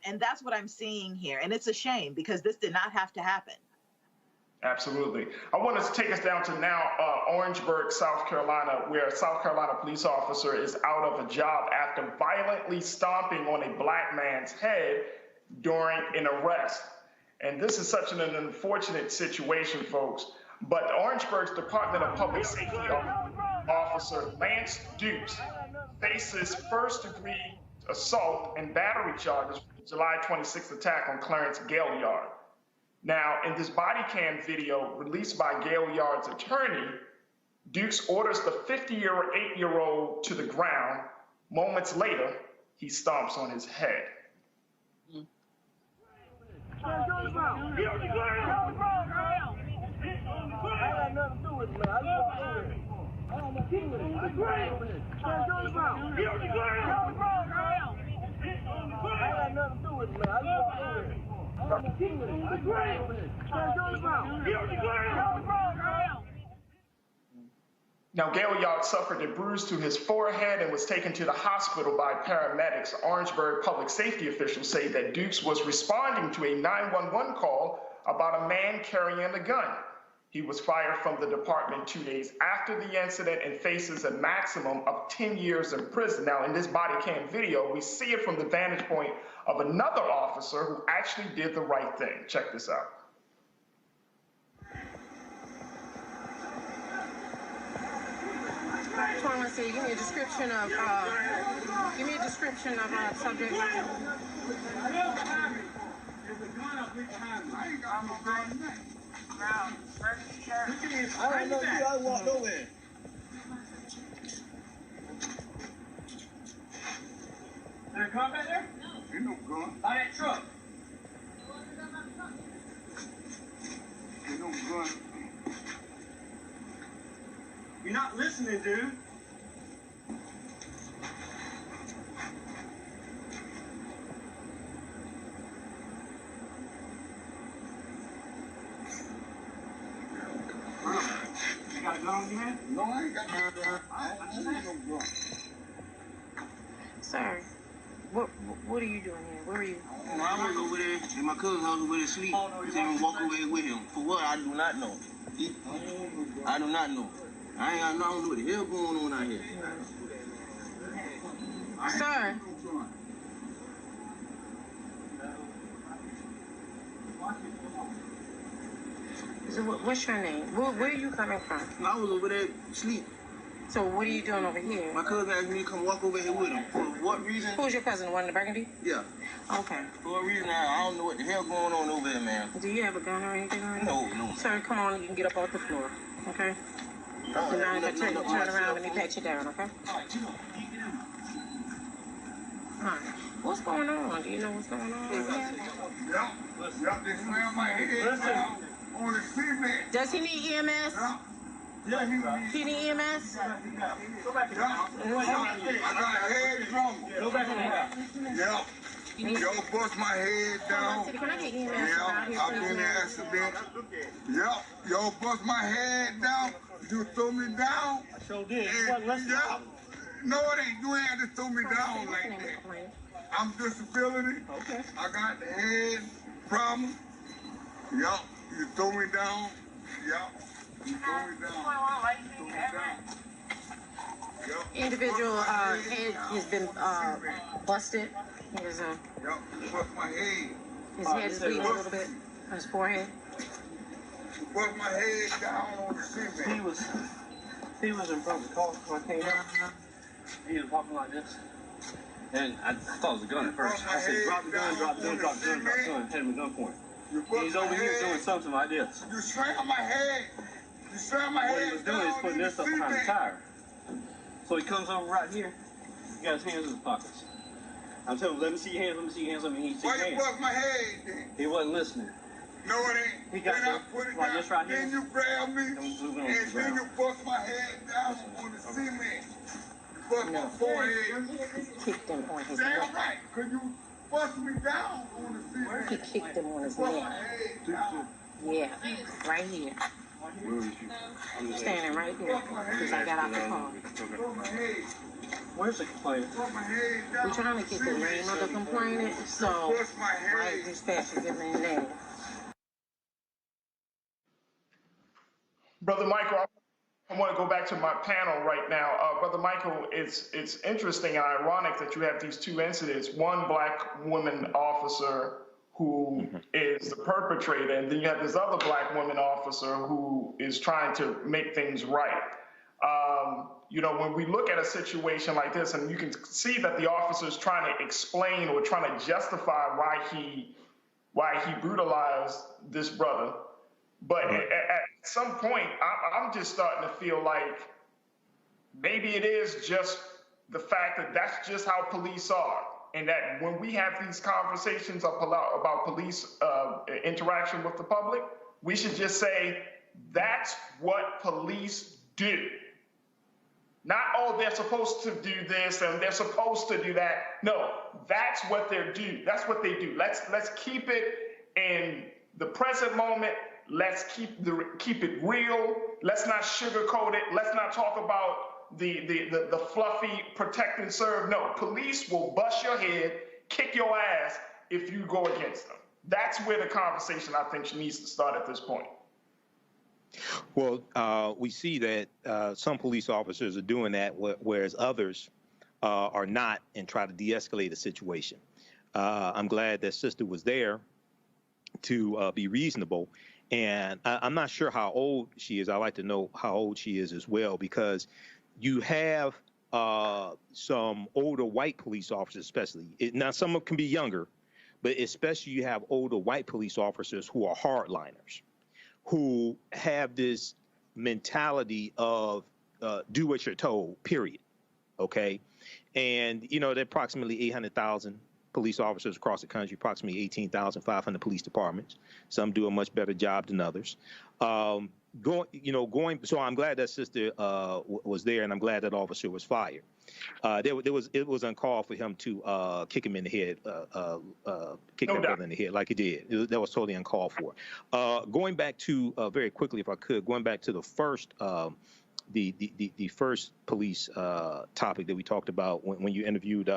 And that's what I'm seeing here. And it's a shame, because this did not have to happen. Absolutely. I want to take us down to now Orangeburg, South Carolina, where a South Carolina police officer is out of a job after violently stomping on a Black man's head during an arrest. And this is such an unfortunate situation, folks. But Orangeburg's Department of Public Safety officer Lance Dukes faces first-degree assault and battery charges for the July 26th attack on Clarence Gailliard. Now, in this body cam video released by Gailliard's attorney, Dukes orders the 58-year-old to the ground. Moments later, he stomps on his head. Now, Gailliard suffered a bruise to his forehead and was taken to the hospital by paramedics. Orangeburg public safety officials say that Dukes was responding to a 911 call about a man carrying a gun. He was fired from the department 2 days after the incident and faces a maximum of 10 years in prison. Now, in this body cam video, we see it from the vantage point of another officer who actually did the right thing. Check this out. Give me a description of subject. I don't know you. I walked over there. There a gun back there? No. Ain't no gun. By that truck. Ain't no gun. You're not listening, dude. You got a gun on your hand? No, I ain't got no gun. I ain't no gun. Sir, what are you doing here? Where are you? I was over there in my cousin's house over there asleep. He said me walk over here with him. For what? I do not know. I do not know. I don't know what the hell going on out here. Sir. So what's your name? Where are you coming from? I was over there asleep. So what are you doing over here? My cousin asked me to come walk over here with him. For what reason? Who's your cousin? The one in the burgundy? Yeah. Okay. For what reason? I don't know what the hell going on over there, man. Do you have a gun or anything on you? No. Sir, come on. You can get up off the floor. Okay? And now I'm going to turn around and let me pat you down, okay? Alright. What's going on? Do you know what's going on? Yup, they slammed my head down on the cement. Does he need EMS? Yeah, He need EMS? Go back in the house. I got a head trauma. Go back in the house. Yep. Yo, bust my head down. Can I get EMS Yeah, I've been in an accident. Yep. Yo, bust my head down. You threw me down. I sure did. Yeah. No, it ain't. You ain't had to throw me down like that. I'm disability. Okay. I got the head problem. Yup. You threw me down. Yup. You threw me down. Yup. Individual head has been busted. He has Yup. You bust my head. his head is bleeding a little bit on his forehead. You bust my head down on the cement. He was in front of the car when I came out. He was walking like this. And I thought it was a gun at first. I said, drop the gun, drop the gun, drop the gun, drop the gun. Had him at gunpoint. He's over here doing something like this. You slammed my head. You slammed my head. What he was doing is putting this up behind the tire. So he comes over right here. He got his hands in his pockets. I'm telling him, let me see your hands, let me see your hands, let me see your hands. Why you bust my head then? He wasn't listening. No, it ain't. He got then I put it like down. this right here. Then you grab me, And we moving on and to the then ground. you bust my head down on the cement. You bust my forehead. Kicked him on his Damn neck. right, because you bust me down on the cement. He kicked him on his Bust my neck. head down. Yeah, right here. Standing right here because I got out the car. Bust my head. Where's the complaint? Bust my head down. We're trying to get the name of the complainant, so Bust my right head. dispatch is giving the name. Brother Michael, I want to go back to my panel right now. Brother Michael, it's interesting and ironic that you have these two incidents, one black woman officer who is the perpetrator, and then you have this other black woman officer who is trying to make things right. You know, when we look at a situation like this, and you can see that the officer is trying to explain or trying to justify why he brutalized this brother. But at some point, I'm just starting to feel like maybe it is just the fact that that's just how police are. And that when we have these conversations about police interaction with the public, we should just say, that's what police do. Not, oh, they're supposed to do this and they're supposed to do that. No, that's what they do. That's what they do. Let's keep it in the present moment. Let's keep it real. Let's not sugarcoat it. Let's not talk about the fluffy protect and serve. No, police will bust your head, kick your ass if you go against them. That's where the conversation, I think, needs to start at this point. Well, we see that some police officers are doing that, whereas others are not, and try to de-escalate a situation. I'm glad that sister was there to be reasonable. And I'm not sure how old she is. I'd like to know how old she is as well, because you have some older white police officers, especially. Now, some of them can be younger, but especially you have older white police officers who are hardliners, who have this mentality of do what you're told, period. Okay? And, you know, there are approximately 800,000 police officers across the country, approximately 18,500 police departments. Some do a much better job than others. So I'm glad that sister was there, and I'm glad that officer was fired. It was uncalled for him to kick him in the head, kick that brother in the head like he did. That was totally uncalled for. Going back to very quickly, if I could, going back to the first the first police topic that we talked about when you interviewed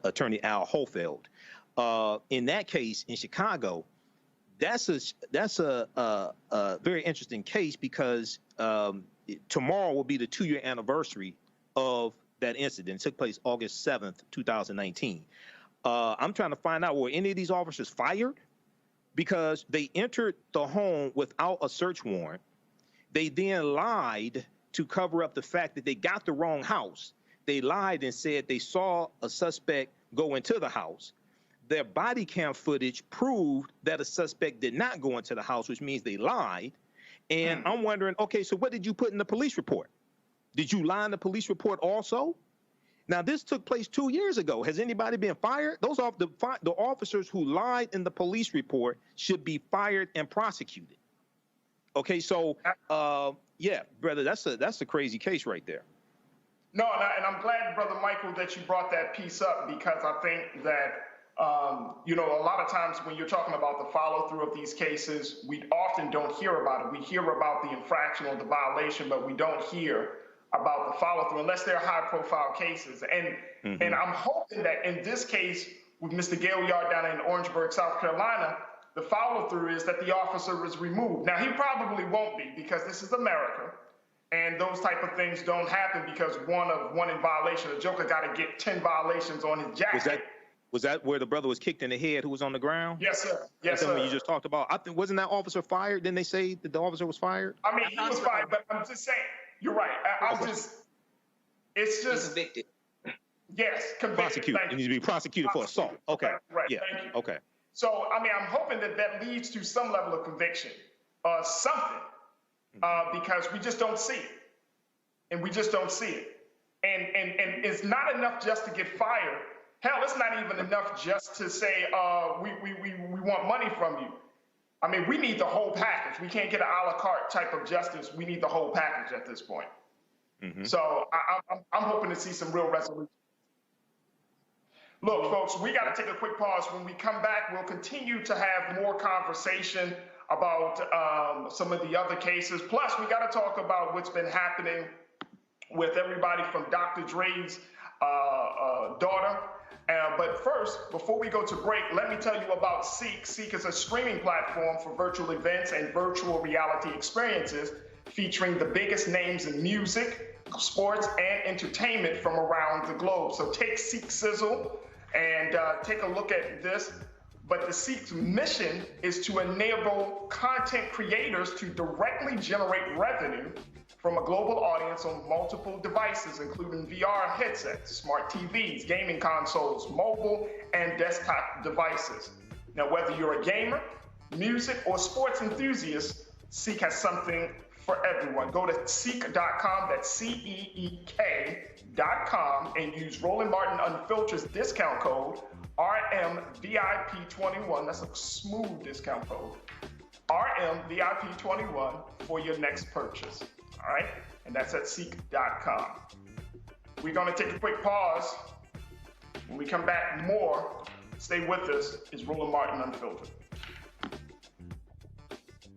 Attorney Al Holfeld. In that case in Chicago, that's a very interesting case because tomorrow will be the 2-year anniversary of that incident. It took place August 7th, 2019. I'm trying to find out, were any of these officers fired? Because they entered the home without a search warrant. They then lied to cover up the fact that they got the wrong house. They lied and said they saw a suspect go into the house. Their body cam footage proved that a suspect did not go into the house, which means they lied. And I'm wondering, okay, so what did you put in the police report? Did you lie in the police report also? Now, this took place 2 years ago. Has anybody been fired? Those are the officers who lied in the police report should be fired and prosecuted. Okay, so yeah, brother, that's a crazy case right there. No, and I'm glad, Brother Michael, that you brought that piece up, because I think that you know, a lot of times when you're talking about the follow through of these cases, we often don't hear about it. We hear about the infraction or the violation, but we don't hear about the follow through unless they're high profile cases. And I'm hoping that in this case with Mr. Gaillard down in Orangeburg, South Carolina, the follow through is that the officer is removed. Now, he probably won't be, because this is America, and those type of things don't happen because one in violation. A joker got to get 10 violations on his jacket. Was that where the brother was kicked in the head who was on the ground? Yes, sir. Yes, That's sir. what you just talked about. I think, wasn't that officer fired? Didn't they say that the officer was fired? I mean, he was fired, but I'm just saying, you're right. It's just convicted. Yes, convicted. Prosecuted. He needs to be prosecuted for assault. Okay. Right. Yeah. Thank you. Okay. So, I mean, I'm hoping that that leads to some level of conviction, something, because we just don't see it. And we just don't see it. And it's not enough just to get fired. Hell, it's not even enough just to say, we want money from you. I mean, we need the whole package. We can't get an a la carte type of justice. We need the whole package at this point. So I'm hoping to see some real resolution. Look, folks, we got to take a quick pause. When we come back, we'll continue to have more conversation about some of the other cases. Plus, we got to talk about what's been happening with everybody from Dr. Dre's daughter. But first, before we go to break, let me tell you about Seek. Seek is a streaming platform for virtual events and virtual reality experiences featuring the biggest names in music, sports, and entertainment from around the globe. So take Seek Sizzle and take a look at this. But the Seek's mission is to enable content creators to directly generate revenue from a global audience on multiple devices, including VR headsets, smart TVs, gaming consoles, mobile and desktop devices. Now, whether you're a gamer, music, or sports enthusiast, Seek has something for everyone. Go to seek.com, that's CEEK.com, and use Roland Martin Unfiltered's discount code RMVIP21. That's a smooth discount code. RMVIP21 for your next purchase. All right, and that's at seek.com. We're going to take a quick pause. When we come back, more. Stay with us. It's Roland Martin Unfiltered.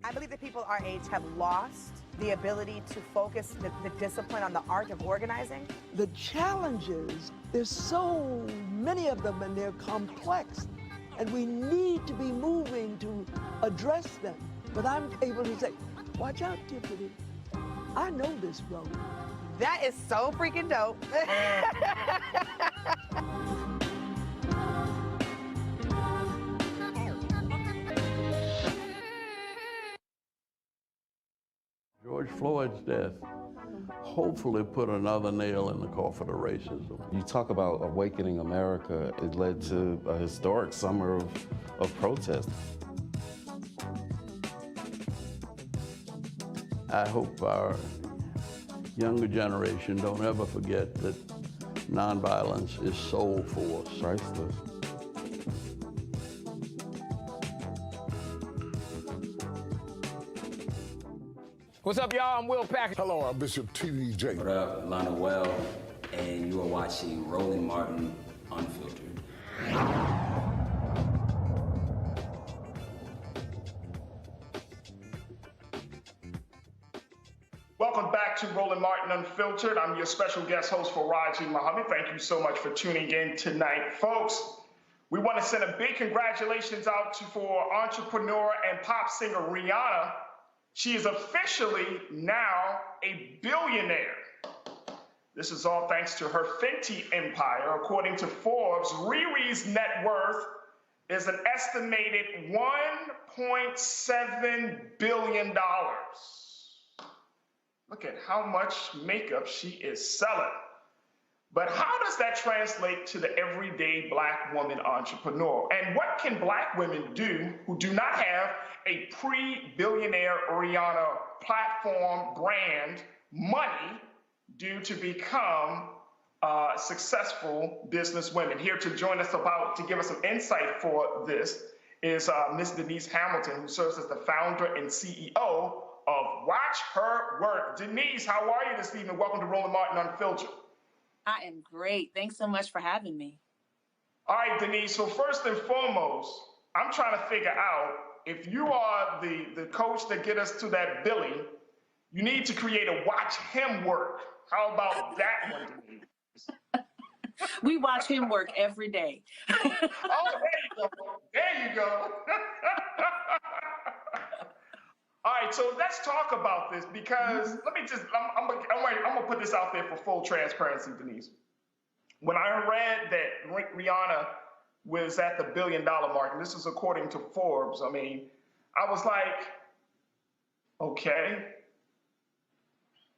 I believe that people our age have lost the ability to focus the discipline on the art of organizing. The challenges, there's so many of them and they're complex, and we need to be moving to address them. But I'm able to say, watch out, Tiffany. I know this road. That is so freaking dope. George Floyd's death hopefully put another nail in the coffin of racism. You talk about awakening America. It led to a historic summer of protest. I hope our younger generation don't ever forget that nonviolence is soul force. Priceless. What's up, y'all? I'm Will Packard. Hello, I'm Bishop TDJ. What up, Lana Well, and you are watching Roland Martin Unfiltered. Welcome back to Roland Martin Unfiltered. I'm your special guest host for Raji Muhammad. Thank you so much for tuning in tonight. Folks, we want to send a big congratulations out for entrepreneur and pop singer Rihanna. She is officially now a billionaire. This is all thanks to her Fenty empire. According to Forbes, Riri's net worth is an estimated $1.7 billion. Look at how much makeup she is selling. But how does that translate to the everyday Black woman entrepreneur? And what can Black women do who do not have a pre-billionaire Rihanna platform, brand, money, do to become successful business women. Here to join us to give us some insight for this is Miss Denise Hamilton, who serves as the founder and CEO of Watch Her Work. Denise, how are you this evening? Welcome to Roland Martin Unfiltered. I am great. Thanks so much for having me. All right, Denise. So first and foremost, I'm trying to figure out if you are the coach that get us to that Billy, you need to create a Watch Him Work. How about that one, Denise? We watch him work every day. Oh, there you go. There you go. All right, so let's talk about this because I'm gonna put this out there for full transparency, Denise. When I read that Rihanna was at the $1 billion mark, and this is according to Forbes, I mean, I was like, okay,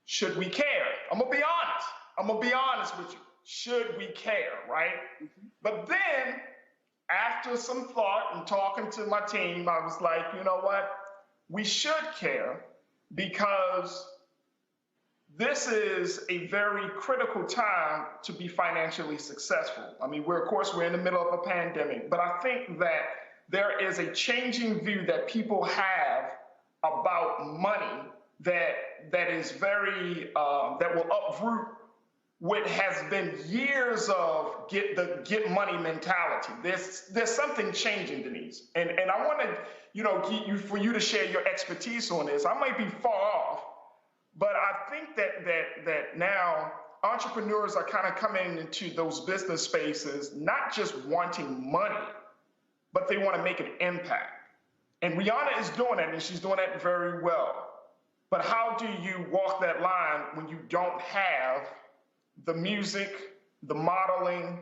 should we care? I'm gonna be honest with you. Should we care, right? Mm-hmm. But then, after some thought and talking to my team, I was like, you know what? We should care because this is a very critical time to be financially successful. I mean, we're in the middle of a pandemic, but I think that there is a changing view that people have about money that is very, that will uproot what has been years of get money mentality. There's something changing, Denise, and I want to for you to share your expertise on this. I might be far off, but I think that now entrepreneurs are kind of coming into those business spaces not just wanting money, but they want to make an impact. And Rihanna is doing that, and she's doing that very well. But how do you walk that line when you don't have the music, the modeling,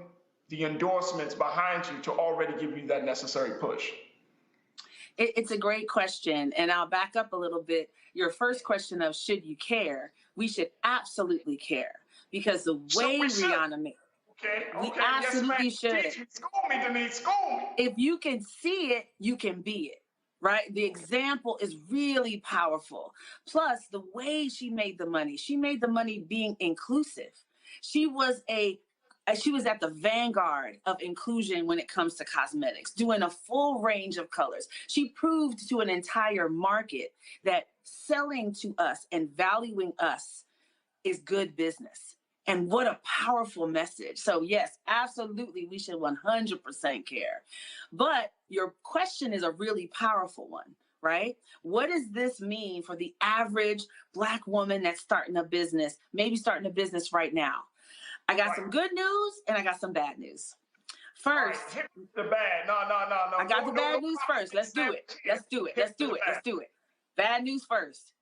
the endorsements behind you to already give you that necessary push? It's a great question, and I'll back up a little bit. Your first question of should you care? We should absolutely care because the way Rihanna made we absolutely should. School me, Denise, school me. If you can see it, you can be it. Right? The example is really powerful. Plus, the way she made the money being inclusive. She was at the vanguard of inclusion when it comes to cosmetics, doing a full range of colors. She proved to an entire market that selling to us and valuing us is good business. And what a powerful message. So yes, absolutely, we should 100% care. But your question is a really powerful one, right? What does this mean for the average Black woman that's starting a business, maybe starting a business right now? I got some good news and I got some bad news. First, the bad. No. I got the bad news first. Let's do it. Bad news first.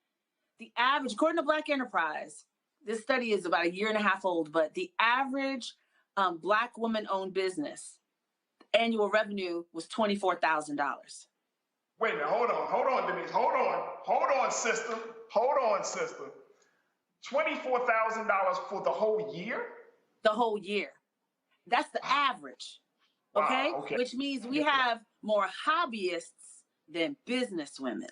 The average, according to Black Enterprise, this study is about 1.5 years old, but the average Black woman-owned business annual revenue was $24,000. Wait a minute, hold on, Denise, hold on, sister. $24,000 for the whole year? The whole year. That's the average. Okay? Wow, okay. Which means we have more hobbyists than business women,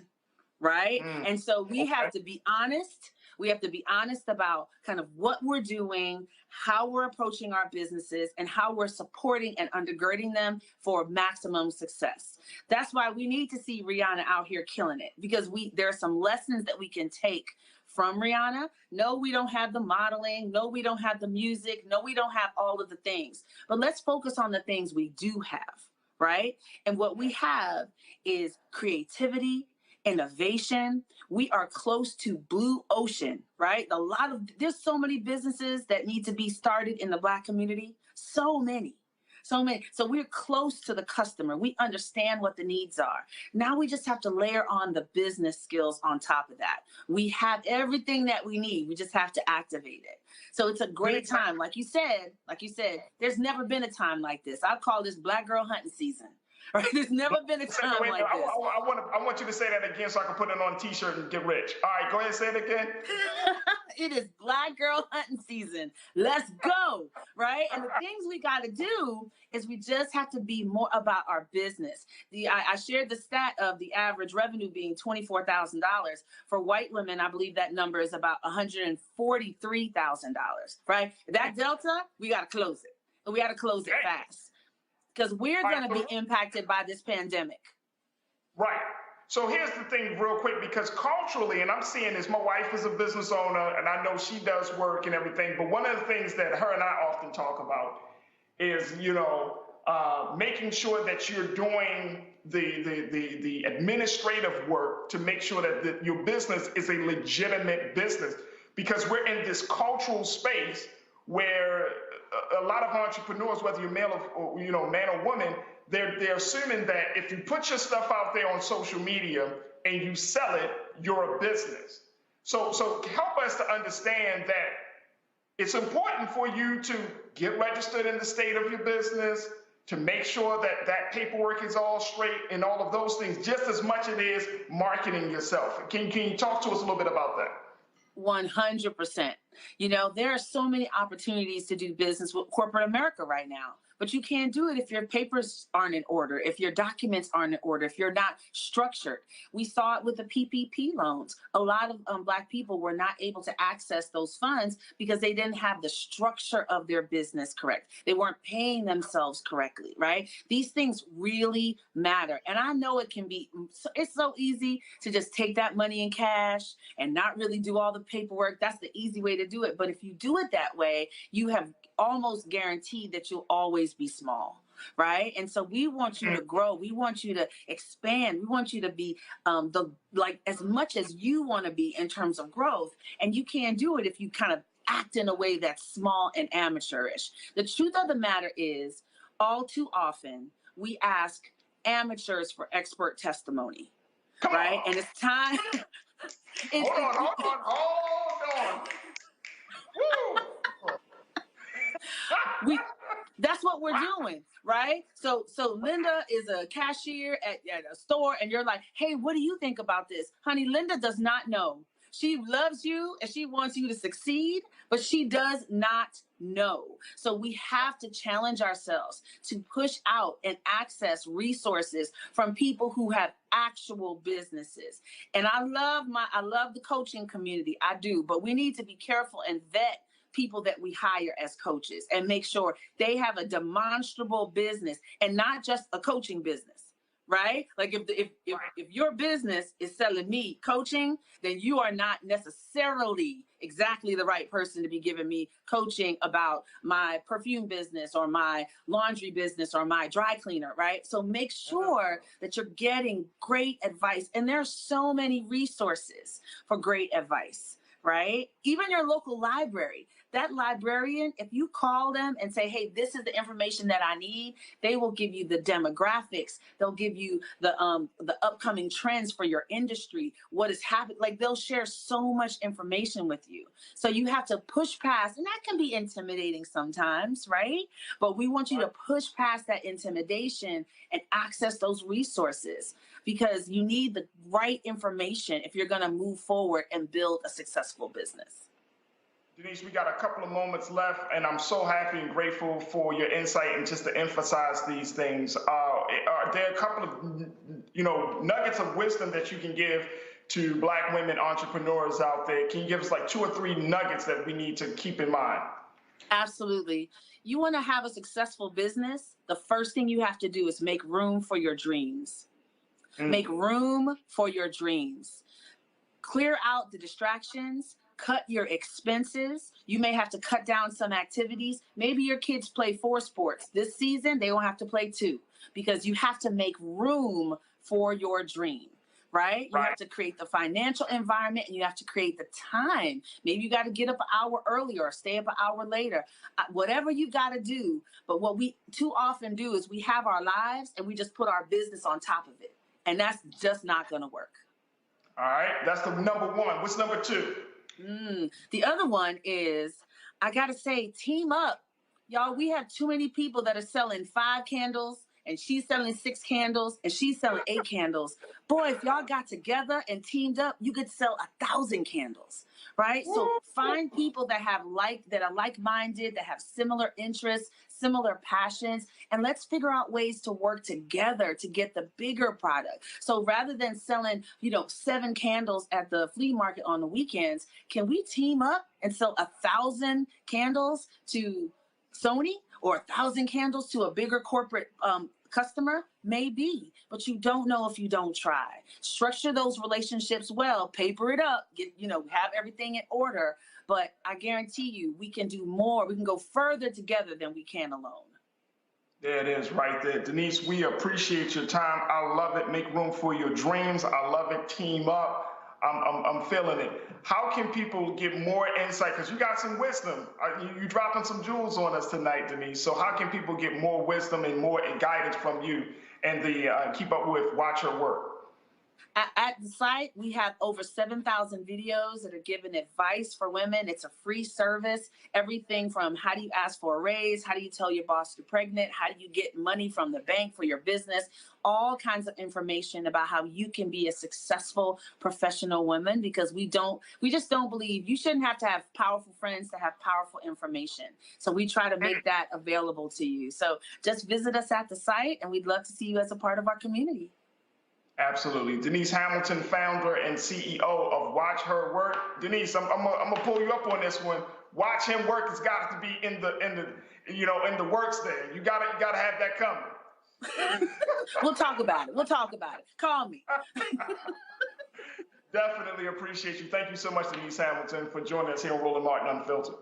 right? And so we have to be honest. We have to be honest about kind of what we're doing, how we're approaching our businesses, and how we're supporting and undergirding them for maximum success. That's why we need to see Rihanna out here killing it, because there are some lessons that we can take from Rihanna. No, we don't have the modeling. No, we don't have the music. No, we don't have all of the things. But let's focus on the things we do have, right? And what we have is creativity, innovation. We are close to blue ocean, right? There's so many businesses that need to be started in the Black community. So many. So we're close to the customer. We understand what the needs are. Now we just have to layer on the business skills on top of that. We have everything that we need. We just have to activate it. So it's a great time. Like you said, there's never been a time like this. I call this Black girl hunting season. right? There's never been a time Wait, like this. I want you to say that again so I can put it on a t-shirt and get rich. All right, go ahead and say it again. It is Black girl hunting season. Let's go, right? And the things we got to do is we just have to be more about our business. I shared the stat of the average revenue being $24,000. For white women, I believe that number is about $143,000, right? That delta, we got to close it. And we got to close it fast because we're going to be impacted by this pandemic. Right. So here's the thing real quick, because culturally, and I'm seeing this, my wife is a business owner and I know she does work and everything, but one of the things that her and I often talk about is, making sure that you're doing the administrative work to make sure that your business is a legitimate business, because we're in this cultural space where a lot of entrepreneurs, whether you're male or man or woman, they're assuming that if you put your stuff out there on social media and you sell it, you're a business. So help us to understand that it's important for you to get registered in the state of your business, to make sure that paperwork is all straight and all of those things, just as much as it is marketing yourself. Can you talk to us a little bit about that? 100%. There are so many opportunities to do business with corporate America right now, but you can't do it if your papers aren't in order, if your documents aren't in order, if you're not structured. We saw it with the PPP loans. A lot of Black people were not able to access those funds because they didn't have the structure of their business correct. They weren't paying themselves correctly, right? These things really matter. And I know it's so easy to just take that money in cash and not really do all the paperwork. That's the easy way to do it. But if you do it that way, you have almost guaranteed that you'll always be small, right? And so we want you to grow. We want you to expand. We want you to be as much as you want to be in terms of growth. And you can't do it if you kind of act in a way that's small and amateurish. The truth of the matter is, all too often, we ask amateurs for expert testimony, right? And it's time. Hold on. Woo! That's what we're doing, right? So Linda is a cashier at a store, and you're like, hey, what do you think about this? Honey, Linda does not know. She loves you and she wants you to succeed, but she does not know. So we have to challenge ourselves to push out and access resources from people who have actual businesses. And I love the coaching community. I do, but we need to be careful and vet people that we hire as coaches and make sure they have a demonstrable business and not just a coaching business, right? Like if your business is selling me coaching, then you are not necessarily exactly the right person to be giving me coaching about my perfume business or my laundry business or my dry cleaner, right? So make sure that you're getting great advice. And there are so many resources for great advice, right? Even your local library. That librarian, if you call them and say, hey, this is the information that I need, they will give you the demographics. They'll give you the upcoming trends for your industry, what is happening. Like, they'll share so much information with you. So you have to push past, and that can be intimidating sometimes, right? But we want you to push past that intimidation and access those resources, because you need the right information if you're going to move forward and build a successful business. Denise, we got a couple of moments left, and I'm so happy and grateful for your insight and just to emphasize these things. Are there a couple of nuggets of wisdom that you can give to Black women entrepreneurs out there? Can you give us like 2 or 3 nuggets that we need to keep in mind? Absolutely. You want to have a successful business, the first thing you have to do is make room for your dreams. Make room for your dreams. Clear out the distractions. Cut your expenses. You may have to cut down some activities. Maybe your kids play 4 sports. This season, they will have to play 2, because you have to make room for your dream, right? You have to create the financial environment, and you have to create the time. Maybe you got to get up an hour earlier or stay up an hour later. Whatever you got to do. But what we too often do is we have our lives and we just put our business on top of it. And that's just not going to work. All right. That's the number 1. What's number 2? The other one is, I got to say, team up. Y'all, we have too many people that are selling 5 candles and she's selling 6 candles and she's selling 8 candles. Boy, if y'all got together and teamed up, you could sell 1,000 candles, right? So find people that are like-minded, that have similar interests, similar passions, and let's figure out ways to work together to get the bigger product. So rather than selling, 7 candles at the flea market on the weekends, can we team up and sell 1,000 candles to Sony or 1,000 candles to a bigger corporate customer? Maybe, but you don't know if you don't try. Structure those relationships well, paper it up, have everything in order. But I guarantee you, we can do more. We can go further together than we can alone. There it is right there. Denise, we appreciate your time. I love it. Make room for your dreams. I love it. Team up. I'm feeling it. How can people get more insight? Because you got some wisdom. You dropping some jewels on us tonight, Denise. So how can people get more wisdom and more guidance from you and keep up with Watch Her Work? At the site, we have over 7,000 videos that are giving advice for women. It's a free service. Everything from how do you ask for a raise? How do you tell your boss you're pregnant? How do you get money from the bank for your business? All kinds of information about how you can be a successful professional woman, because we just don't believe you shouldn't have to have powerful friends to have powerful information. So we try to make that available to you. So just visit us at the site, and we'd love to see you as a part of our community. Absolutely. Denise Hamilton, founder and CEO of Watch Her Work. Denise, I'm gonna pull you up on this one. Watch him work has got to be in the works there. You gotta have that coming. We'll talk about it. Call me. Definitely appreciate you. Thank you so much, Denise Hamilton, for joining us here on Roland Martin Unfiltered.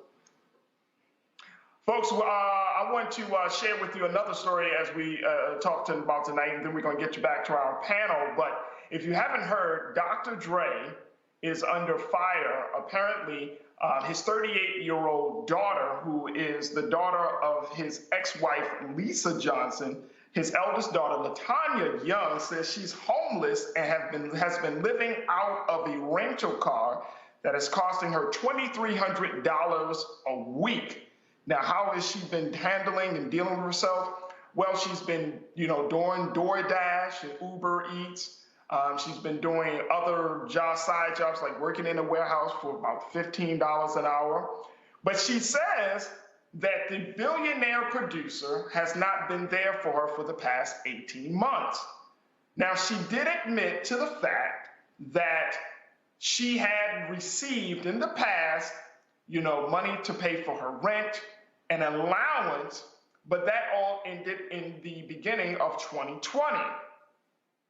Folks, I want to share with you another story as we talked about tonight, and then we're going to get you back to our panel. But if you haven't heard, Dr. Dre is under fire. Apparently, his 38-year-old daughter, who is the daughter of his ex-wife, Lisa Johnson, his eldest daughter, LaTanya Young, says she's homeless and has been living out of a rental car that is costing her $2,300 a week. Now, how has she been handling and dealing with herself? Well, she's been, doing DoorDash and Uber Eats. She's been doing other side jobs, like working in a warehouse for about $15 an hour. But she says that the billionaire producer has not been there for her for the past 18 months. Now, she did admit to the fact that she had received in the past money to pay for her rent, an allowance, but that all ended in the beginning of 2020.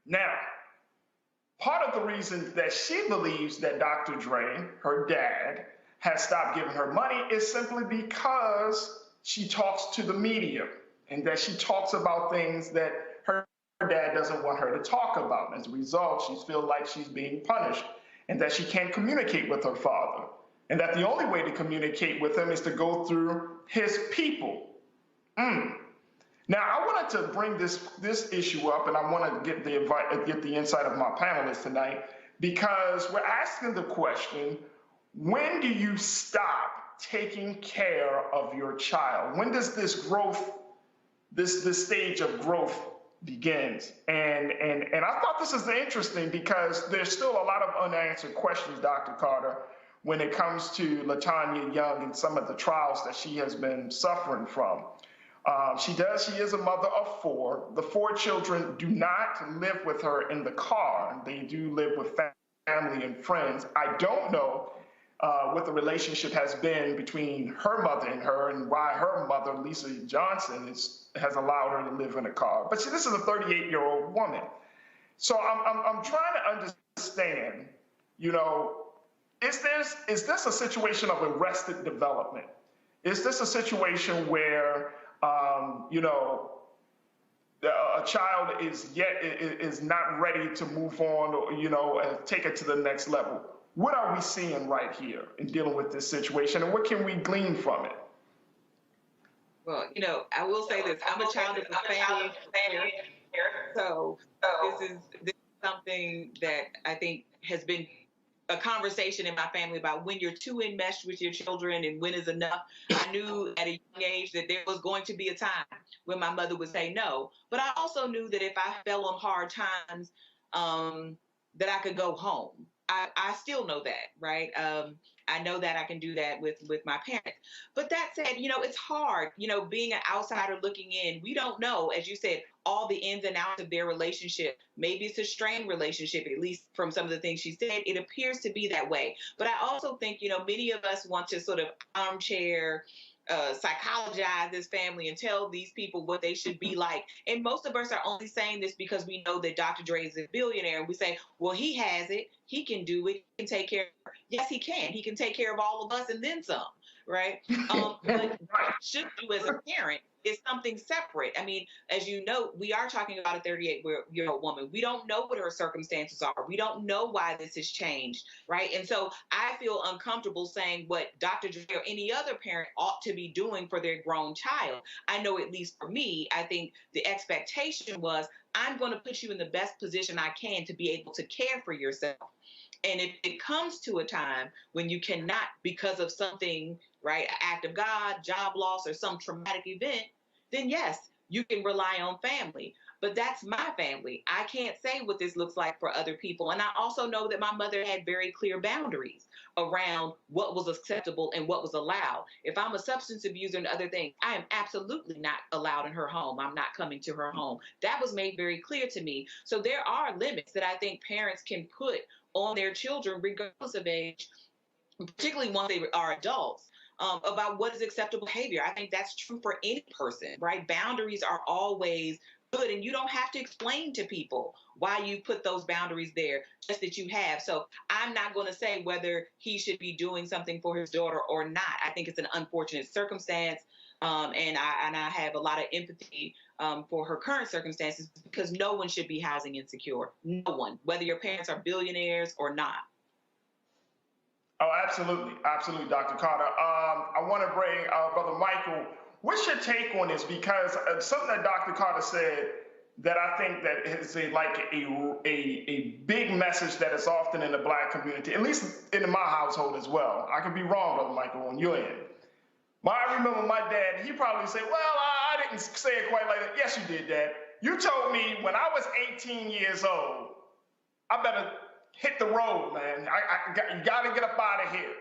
Now, part of the reason that she believes that Dr. Dre, her dad, has stopped giving her money is simply because she talks to the media and that she talks about things that her dad doesn't want her to talk about. As a result, she feels like she's being punished and that she can't communicate with her father, and that the only way to communicate with him is to go through his people. Now, I wanted to bring this issue up, and I want to get the insight of my panelists tonight, because we're asking the question, when do you stop taking care of your child? When does this growth, this stage of growth begins? And I thought this is interesting because there's still a lot of unanswered questions, Dr. Carter, when it comes to LaTanya Young and some of the trials that she has been suffering from. She is a mother of 4. The 4 children do not live with her in the car. They do live with family and friends. I don't know what the relationship has been between her mother and her, and why her mother, Lisa Johnson, has allowed her to live in a car. But see, this is a 38-year-old woman. So I'm trying to understand, is this a situation of arrested development? Is this a situation where, a child is not ready to move on or, take it to the next level? What are we seeing right here in dealing with this situation, and what can we glean from it? Well, I will say this. I'm a child of the family. So this is something that I think has been a conversation in my family about when you're too enmeshed with your children and when is enough. I knew at a young age that there was going to be a time when my mother would say no. But I also knew that if I fell on hard times, that I could go home. I still know that, right? I know that I can do that with my parents. But that said, it's hard, being an outsider looking in. We don't know, as you said, all the ins and outs of their relationship. Maybe it's a strained relationship, at least from some of the things she said. It appears to be that way. But I also think, many of us want to sort of armchair psychologize this family and tell these people what they should be like. And most of us are only saying this because we know that Dr. Dre is a billionaire. And we say, well, he has it. He can do it. He can take care of her. Yes, he can. He can take care of all of us and then some, right? But what you should do as a parent is something separate. I mean, as you know, we are talking about a 38-year-old woman. We don't know what her circumstances are. We don't know why this has changed, right? And so I feel uncomfortable saying what Dr. Dre or any other parent ought to be doing for their grown child. I know, at least for me, I think the expectation was, I'm going to put you in the best position I can to be able to care for yourself. And if it comes to a time when you cannot, because of something, right, an act of God, job loss, or some traumatic event, then yes, you can rely on family. But that's my family. I can't say what this looks like for other people. And I also know that my mother had very clear boundaries around what was acceptable and what was allowed. If I'm a substance abuser and other things, I am absolutely not allowed in her home. I'm not coming to her home. That was made very clear to me. So there are limits that I think parents can put on their children, regardless of age, particularly once they are adults, about what is acceptable behavior. I think that's true for any person, right? Boundaries are always good, and you don't have to explain to people why you put those boundaries there, just that you have. So I'm not going to say whether he should be doing something for his daughter or not. I think it's an unfortunate circumstance, and I have a lot of empathy for her current circumstances, because no one should be housing insecure. No one, whether your parents are billionaires or not. Oh, absolutely. Absolutely, Dr. Carter. I want to bring Brother Michael. What's your take on this? Because something that Dr. Carter said that I think that is a big message that is often in the Black community, at least in my household as well. I could be wrong, Brother Michael, on your end. But I remember my dad, he probably said, well, I didn't say it quite like that. Yes, you did, Dad. You told me when I was 18 years old, I better hit the road, man. You got to get up out of here.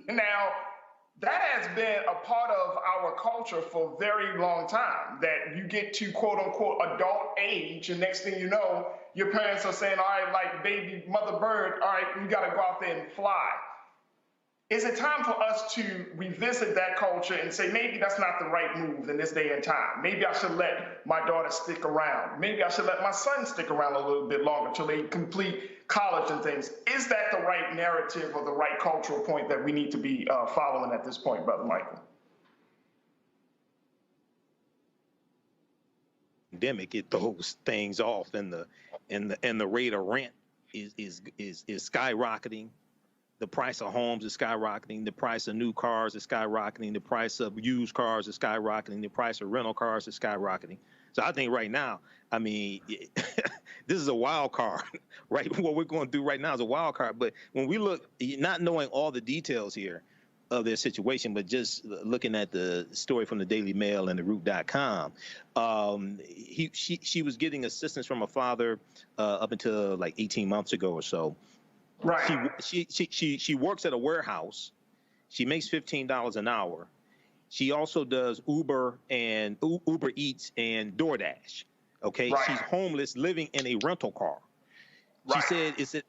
Now, that has been a part of our culture for a very long time, that you get to quote unquote adult age, and next thing you know, your parents are saying, all right, like baby mother bird, all right, you got to go out there and fly. Is it time for us to revisit that culture and say, maybe that's not the right move in this day and time? Maybe I should let my daughter stick around. Maybe I should let my son stick around a little bit longer until they complete college and things. Is that the right narrative or the right cultural point that we need to be following at this point, Brother Michael? Pandemic, it throws things off, and the rate of rent is skyrocketing. The price of homes is skyrocketing. The price of new cars is skyrocketing. The price of used cars is skyrocketing. The price of rental cars is skyrocketing. So I think right now, I mean, this is a wild card, right? What we're going to do right now is a wild card. But when we look, not knowing all the details here of their situation, but just looking at the story from the Daily Mail and the Root.com, she was getting assistance from her father up until like 18 months ago or so. Right. She works at a warehouse. She makes $15 an hour. She also does Uber Eats and DoorDash. Okay. Right. She's homeless, living in a rental car. Right.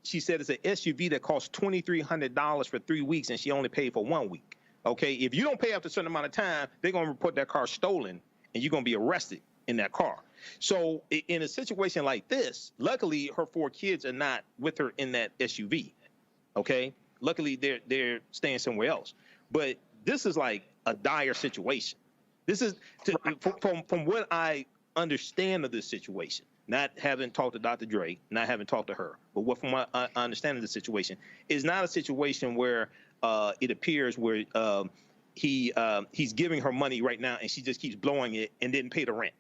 She said it's an SUV that costs $2,300 for 3 weeks, and she only paid for 1 week. Okay. If you don't pay after a certain amount of time, they're going to report that car stolen, and you're going to be arrested in that car. So in a situation like this, luckily her 4 kids are not with her in that SUV. Okay. Luckily they're staying somewhere else. But this is like a dire situation. This is from what I understand of this situation, not having talked to Dr. Dre, not having talked to her, but from what I understand of the situation, is not a situation where it appears where he's giving her money right now and she just keeps blowing it and didn't pay the rent.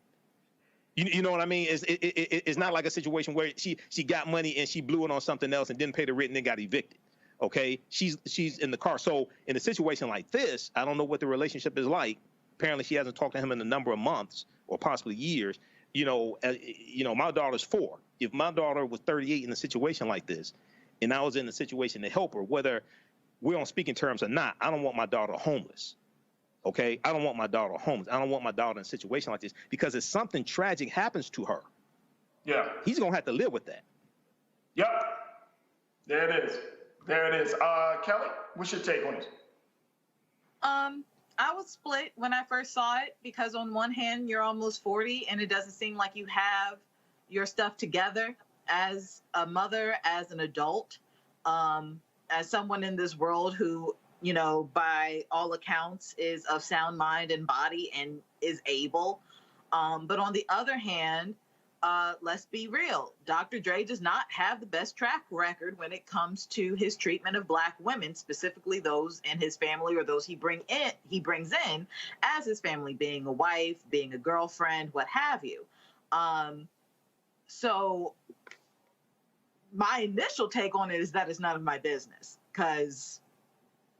You know what I mean? It's not like a situation where she got money and she blew it on something else and didn't pay the rent and then got evicted. Okay, she's in the car. So in a situation like this, I don't know what the relationship is like. Apparently, she hasn't talked to him in a number of months or possibly years. My daughter's 4. If my daughter was 38 in a situation like this, and I was in a situation to help her, whether we're on speaking terms or not, I don't want my daughter homeless. Okay, I don't want my daughter homeless. I don't want my daughter in a situation like this, because if something tragic happens to her, he's gonna have to live with that. Yep, there it is. There it is. Kelly, what's your take on it? I was split when I first saw it, because on one hand, you're almost 40 and it doesn't seem like you have your stuff together as a mother, as an adult, as someone in this world who, by all accounts is of sound mind and body and is able. But on the other hand, let's be real. Dr. Dre does not have the best track record when it comes to his treatment of Black women, specifically those in his family or those he brings in as his family, being a wife, being a girlfriend, what have you. So my initial take on it is that it's none of my business, because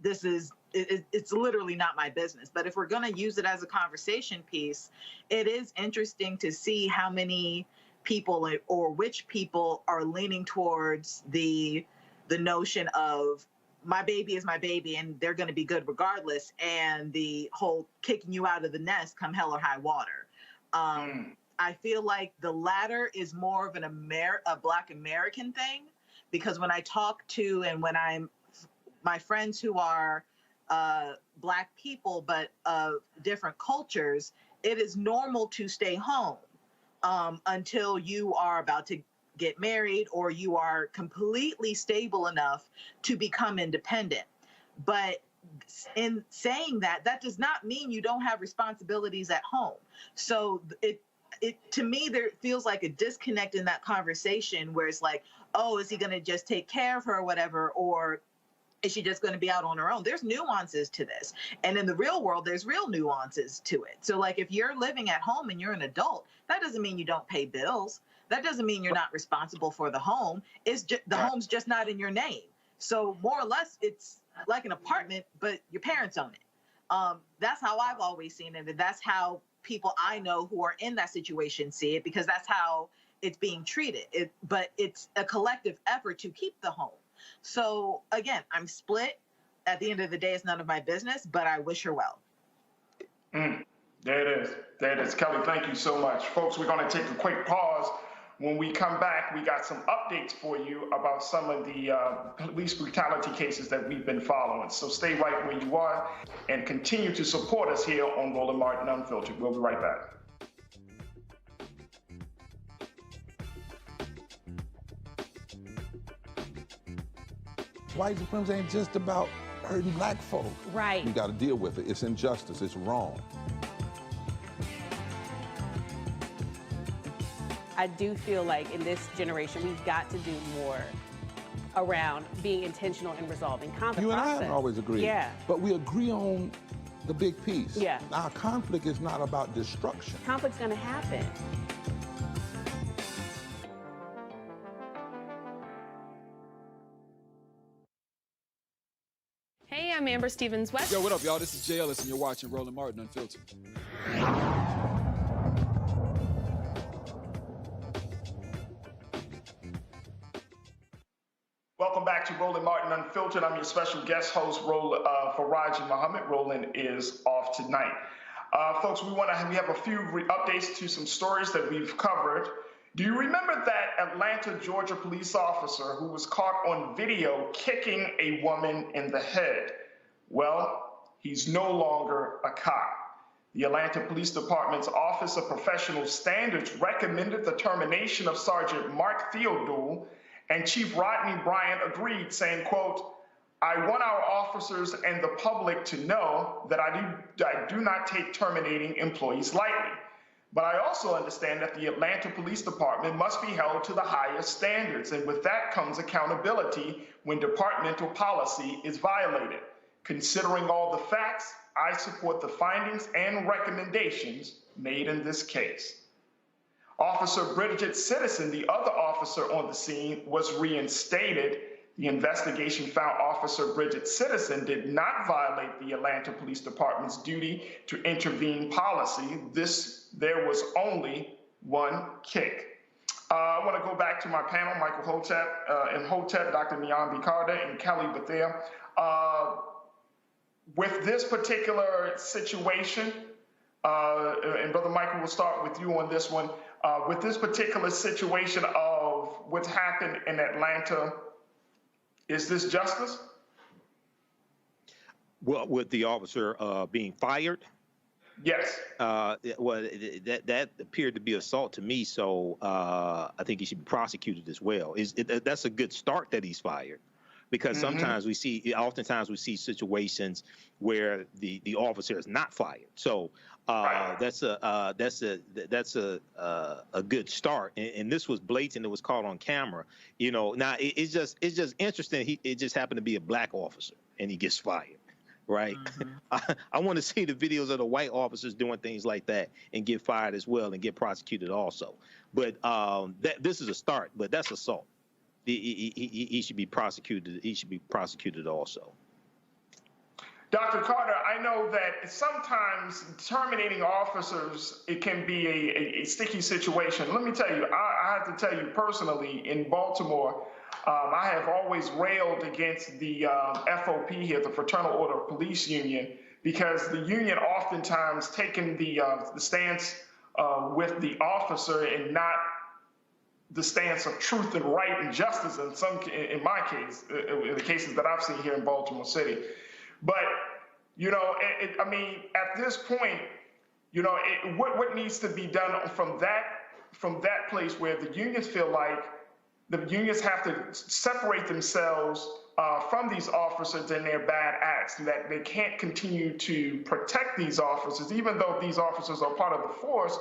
it's literally not my business. But if we're going to use it as a conversation piece, it is interesting to see how many people or which people are leaning towards the notion of my baby is my baby and they're going to be good regardless, and the whole kicking you out of the nest come hell or high water. I feel like the latter is more of a Black American thing, because when I talk to and when my friends who are Black people but of different cultures, it is normal to stay home until you are about to get married or you are completely stable enough to become independent. But in saying that, that does not mean you don't have responsibilities at home. So it to me, there feels like a disconnect in that conversation where it's like, oh, is he going to just take care of her or whatever? Or is she just going to be out on her own? There's nuances to this. And in the real world, there's real nuances to it. So like if you're living at home and you're an adult, that doesn't mean you don't pay bills. That doesn't mean you're not responsible for the home. It's just, the home's just not in your name. So more or less, it's like an apartment, but your parents own it. That's how I've always seen it. And that's how people I know who are in that situation see it, because that's how it's being treated. But it's a collective effort to keep the home. So again, I'm split. At the end of the day, it's none of my business, but I wish her well. There it is. There it is. Kelly, thank you so much. Folks, we're going to take a quick pause. When we come back, we got some updates for you about some of the police brutality cases that we've been following. So stay right where you are and continue to support us here on Roland Martin Unfiltered. We'll be right back. White supremacy ain't just about hurting Black folk. Right. You got to deal with it. It's injustice. It's wrong. I do feel like in this generation, we've got to do more around being intentional in resolving conflict. You and I haven't always agreed. Yeah. But we agree on the big piece. Yeah. Our conflict is not about destruction. Conflict's going to happen. Hey, I'm Amber Stevens-West. Yo, what up, y'all? This is Jay Ellis, and you're watching Roland Martin Unfiltered. Welcome back to Roland Martin Unfiltered. I'm your special guest host, Faraji Muhammad. Roland is off tonight. Folks, we have a few updates to some stories that we've covered. Do you remember that Atlanta, Georgia police officer who was caught on video kicking a woman in the head? Well, he's no longer a cop. The Atlanta Police Department's Office of Professional Standards recommended the termination of Sergeant Mark Theodule, and Chief Rodney Bryant agreed, saying, quote, "I want our officers and the public to know that I do not take terminating employees lightly. But I also understand that the Atlanta Police Department must be held to the highest standards, and with that comes accountability when departmental policy is violated. Considering all the facts, I support the findings and recommendations made in this case." Officer Bridget Citizen, the other officer on the scene, was reinstated. The investigation found Officer Bridget Citizen did not violate the Atlanta Police Department's duty to intervene policy. There was only one kick. I want to go back to my panel, Michael Hotep and Hotep, Dr. Niambi Carter, and Kelly Bethea. With this particular situation, and Brother Michael, we'll start with you on this one. With this particular situation of what's happened in Atlanta, is this justice? Well, with the officer being fired? Yes. Well, that appeared to be assault to me, so I think he should be prosecuted as well. That's a good start that he's fired, because sometimes oftentimes we see situations where the officer is not fired. So that's a good start. And this was blatant. It was caught on camera. You know, now it's just interesting. It just happened to be a black officer, and he gets fired. Right. I want to see the videos of the white officers doing things like that and get fired as well and get prosecuted also. But this is a start, but that's assault. He should be prosecuted. He should be prosecuted also. Dr. Carter, I know that sometimes terminating officers, it can be a sticky situation. Let me tell you, I have to tell you personally, in Baltimore, I have always railed against the FOP here, the Fraternal Order of Police Union, because the union oftentimes taking the stance with the officer and not the stance of truth and right and justice in my case, in the cases that I've seen here in Baltimore City. But, you know, I mean, at this point, you know, what needs to be done from that place where the unions feel like the unions have to separate themselves from these officers and their bad acts, that they can't continue to protect these officers, even though these officers are part of the force,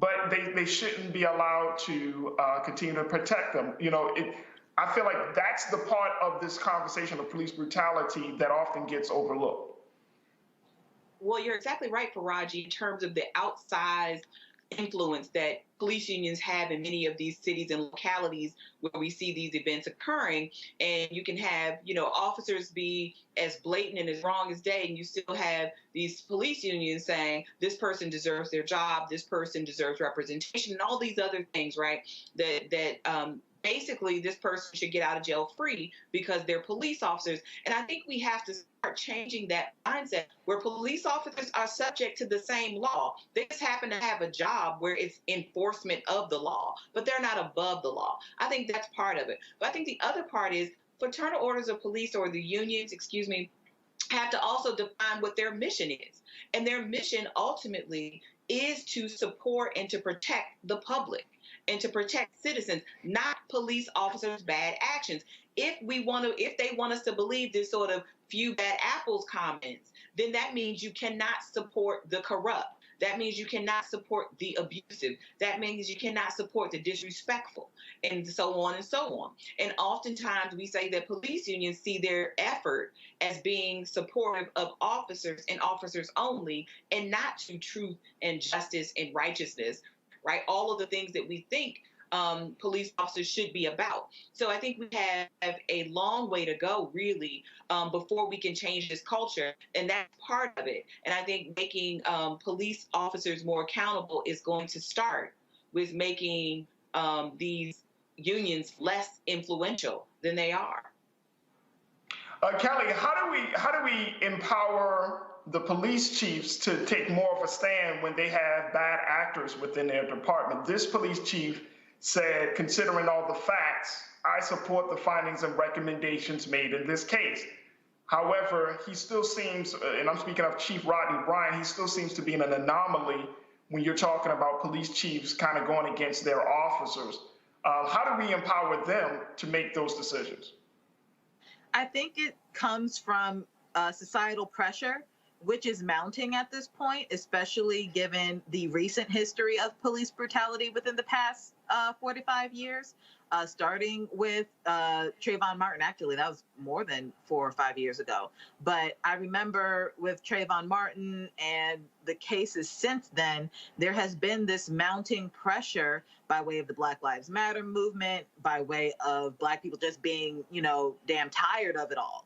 but they shouldn't be allowed to continue to protect them. You know, I feel like that's the part of this conversation of police brutality that often gets overlooked. Well, you're exactly right, Faraji, in terms of the outsized influence that police unions have in many of these cities and localities where we see these events occurring. And you can have, you know, officers be as blatant and as wrong as day, and you still have these police unions saying this person deserves their job, this person deserves representation, and all these other things, right? That basically this person should get out of jail free because they're police officers. And I think we have to start changing that mindset where police officers are subject to the same law. They just happen to have a job where it's enforcement of the law, but they're not above the law. I think that's part of it. But I think the other part is fraternal orders of police, or the unions, have to also define what their mission is. And their mission ultimately is to support and to protect the public and to protect citizens, not police officers' bad actions. If they want us to believe this sort of few bad apples comments, then that means you cannot support the corrupt. That means you cannot support the abusive. That means you cannot support the disrespectful, and so on and so on. And oftentimes we say that police unions see their effort as being supportive of officers and officers only, and not to truth and justice and righteousness, right? All of the things that we think police officers should be about. So I think we have a long way to go, really, before we can change this culture, and that's part of it. And I think making police officers more accountable is going to start with making these unions less influential than they are. Kelly, how do we empower the police chiefs to take more of a stand when they have bad actors within their department? This police chief said, considering all the facts, I support the findings and recommendations made in this case. However, he still seems, and I'm speaking of Chief Rodney Bryant, he still seems to be in an anomaly when you're talking about police chiefs kind of going against their officers. How do we empower them to make those decisions? I think it comes from societal pressure which is mounting at this point, especially given the recent history of police brutality within the past 45 years, starting with Trayvon Martin. Actually, that was more than 4 or 5 years ago. But I remember with Trayvon Martin and the cases since then, there has been this mounting pressure by way of the Black Lives Matter movement, by way of Black people just being, damn tired of it all,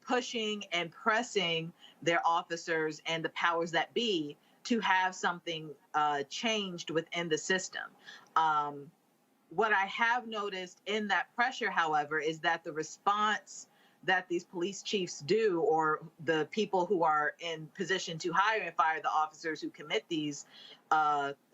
pushing and pressing their officers and the powers that be to have something changed within the system. What I have noticed in that pressure, however, is that the response that these police chiefs do, or the people who are in position to hire and fire the officers who commit these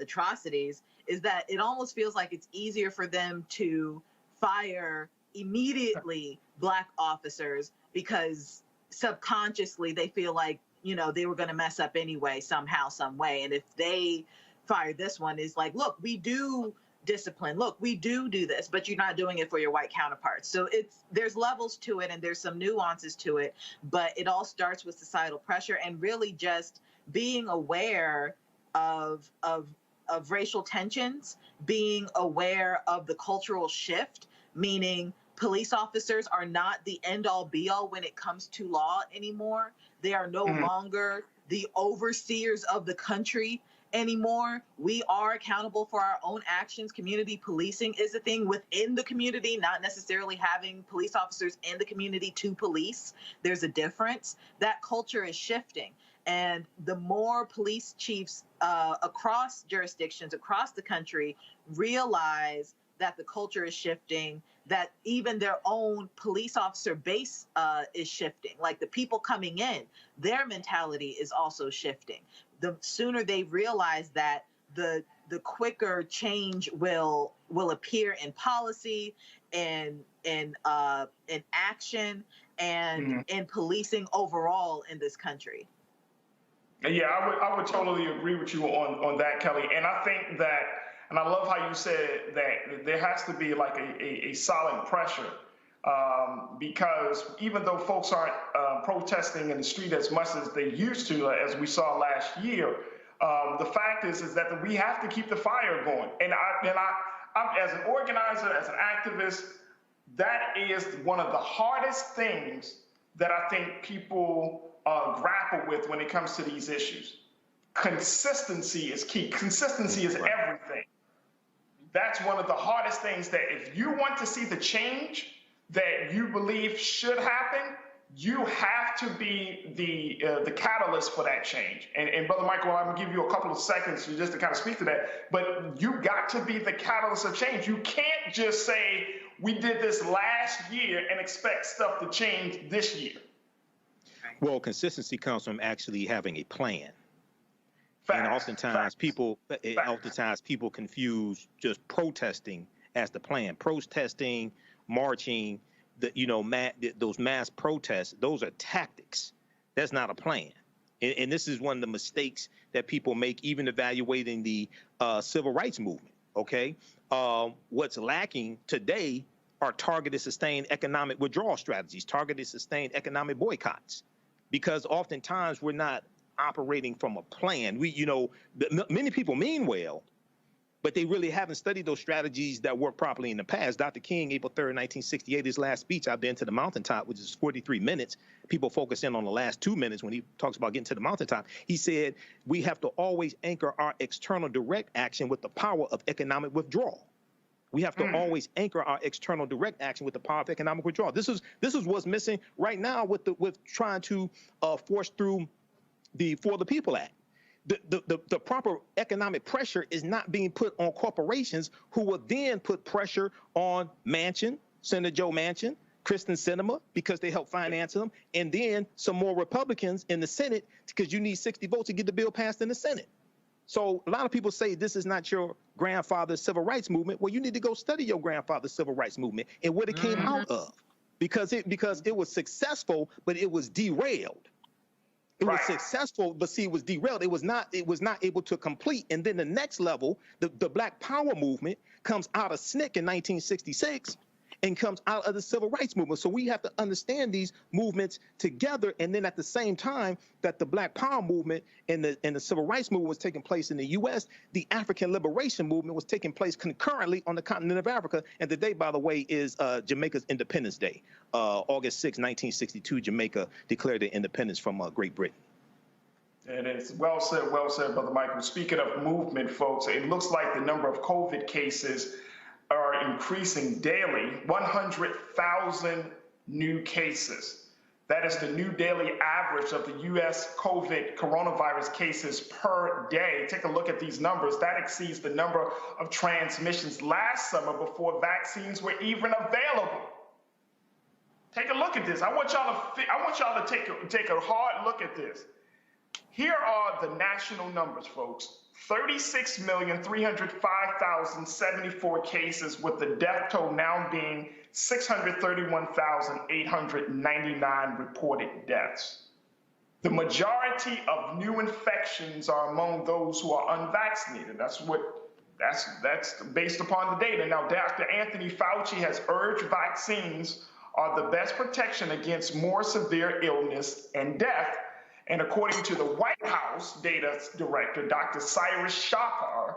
atrocities, is that it almost feels like it's easier for them to fire immediately Black officers because subconsciously they feel like, they were going to mess up anyway, somehow, some way. And if they fire this one, it's like, look, we do discipline. Look, we do this, but you're not doing it for your white counterparts. So there's levels to it and there's some nuances to it, but it all starts with societal pressure and really just being aware of racial tensions, being aware of the cultural shift, meaning police officers are not the end-all be-all when it comes to law anymore. They are no longer the overseers of the country anymore. We are accountable for our own actions. Community policing is a thing within the community, not necessarily having police officers in the community to police. There's a difference. That culture is shifting. And the more police chiefs across jurisdictions, across the country, realize that the culture is shifting, that even their own police officer base is shifting. Like the people coming in, their mentality is also shifting. The sooner they realize that, the quicker change will appear in policy, in action, and in policing overall in this country. Yeah, I would totally agree with you on that, Kelly. And I think that, and I love how you said that there has to be like a solid pressure, because even though folks aren't protesting in the street as much as they used to, as we saw last year, the fact is that we have to keep the fire going. And I, as an organizer, as an activist, that is one of the hardest things that I think people grapple with when it comes to these issues. Consistency is key. Consistency is everything. That's one of the hardest things, that if you want to see the change that you believe should happen, you have to be the catalyst for that change. And Brother Michael, I'm gonna give you a couple of seconds just to kind of speak to that, but you got to be the catalyst of change. You can't just say, we did this last year and expect stuff to change this year. Well, consistency comes from actually having a plan. Facts, and oftentimes people confuse just protesting as the plan. Protesting, marching, those mass protests, those are tactics. That's not a plan. And this is one of the mistakes that people make, even evaluating the civil rights movement. Okay, what's lacking today are targeted, sustained economic withdrawal strategies, targeted, sustained economic boycotts, because oftentimes we're not operating from a plan. Many people mean well, but they really haven't studied those strategies that worked properly in the past. Dr. King, April 3rd, 1968, his last speech, I've been to the mountaintop, which is 43 minutes. People focus in on the last 2 minutes when he talks about getting to the mountaintop. He said, we have to always anchor our external direct action with the power of economic withdrawal. We have to always anchor our external direct action with the power of economic withdrawal. This is what's missing right now with trying to force through the For the People Act. The proper economic pressure is not being put on corporations, who will then put pressure on Manchin, Senator Joe Manchin, Kristen Sinema, because they help finance them, and then some more Republicans in the Senate, because you need 60 votes to get the bill passed in the Senate. So a lot of people say this is not your grandfather's civil rights movement. Well, you need to go study your grandfather's civil rights movement and what it came out of, because it was successful, but it was derailed. It was successful, but see, it was derailed. It was not able to complete. And then the next level, the Black Power movement comes out of SNCC in 1966, and comes out of the civil rights movement. So we have to understand these movements together, and then at the same time that the Black Power movement and the civil rights movement was taking place in the U.S., the African liberation movement was taking place concurrently on the continent of Africa. And today, by the way, is Jamaica's Independence Day. August 6, 1962, Jamaica declared their independence from Great Britain. It is well said, Brother Michael. Speaking of movement, folks, it looks like the number of COVID cases are increasing daily. 100,000 new cases. That is the new daily average of the U.S. COVID coronavirus cases per day. Take a look at these numbers. That exceeds the number of transmissions last summer before vaccines were even available. Take a look at this. I want y'all to take a hard look at this. Here are the national numbers, folks. 36,305,074 cases, with the death toll now being 631,899 reported deaths. The majority of new infections are among those who are unvaccinated. That's based upon the data. Now, Dr. Anthony Fauci has urged vaccines are the best protection against more severe illness and death. And according to the White House data director, Dr. Cyrus Schaefer,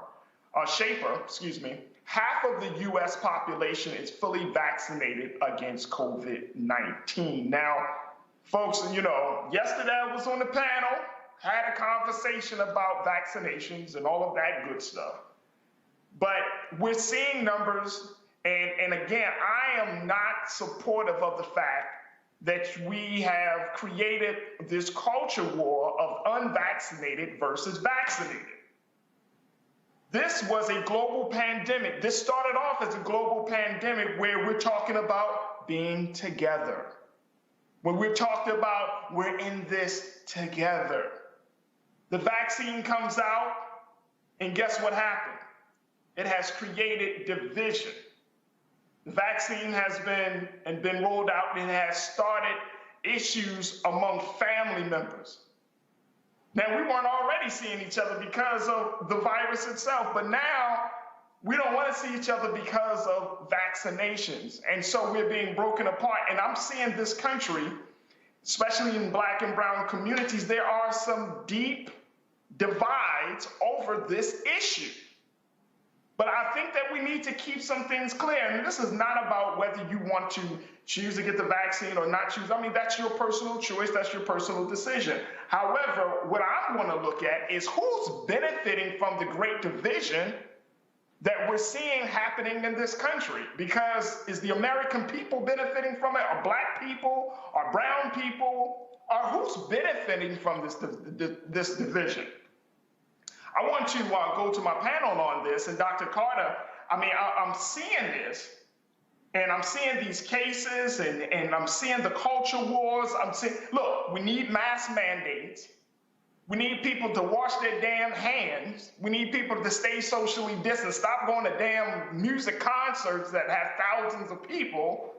half of the U.S. population is fully vaccinated against COVID-19. Now, folks, yesterday I was on the panel, had a conversation about vaccinations and all of that good stuff. But we're seeing numbers, and again, I am not supportive of the fact that we have created this culture war of unvaccinated versus vaccinated. This was a global pandemic. This started off as a global pandemic where we're talking about being together. When we're talking about we're in this together. The vaccine comes out, and guess what happened? It has created division. The vaccine has been rolled out, and it has started issues among family members. Now, we weren't already seeing each other because of the virus itself, but now we don't want to see each other because of vaccinations. And so we're being broken apart. And I'm seeing this country, especially in Black and brown communities, there are some deep divides over this issue. But I think that we need to keep some things clear. And this is not about whether you want to choose to get the vaccine or not choose. I mean, that's your personal choice. That's your personal decision. However, what I want to look at is who's benefiting from the great division that we're seeing happening in this country. Because is the American people benefiting from it? Are Black people? Are brown people? Or who's benefiting from this division? I want to go to my panel on this, and Dr. Carter, I'm seeing this, and I'm seeing these cases, and I'm seeing the culture wars. Look, we need mask mandates. We need people to wash their damn hands. We need people to stay socially distant. Stop going to damn music concerts that have thousands of people,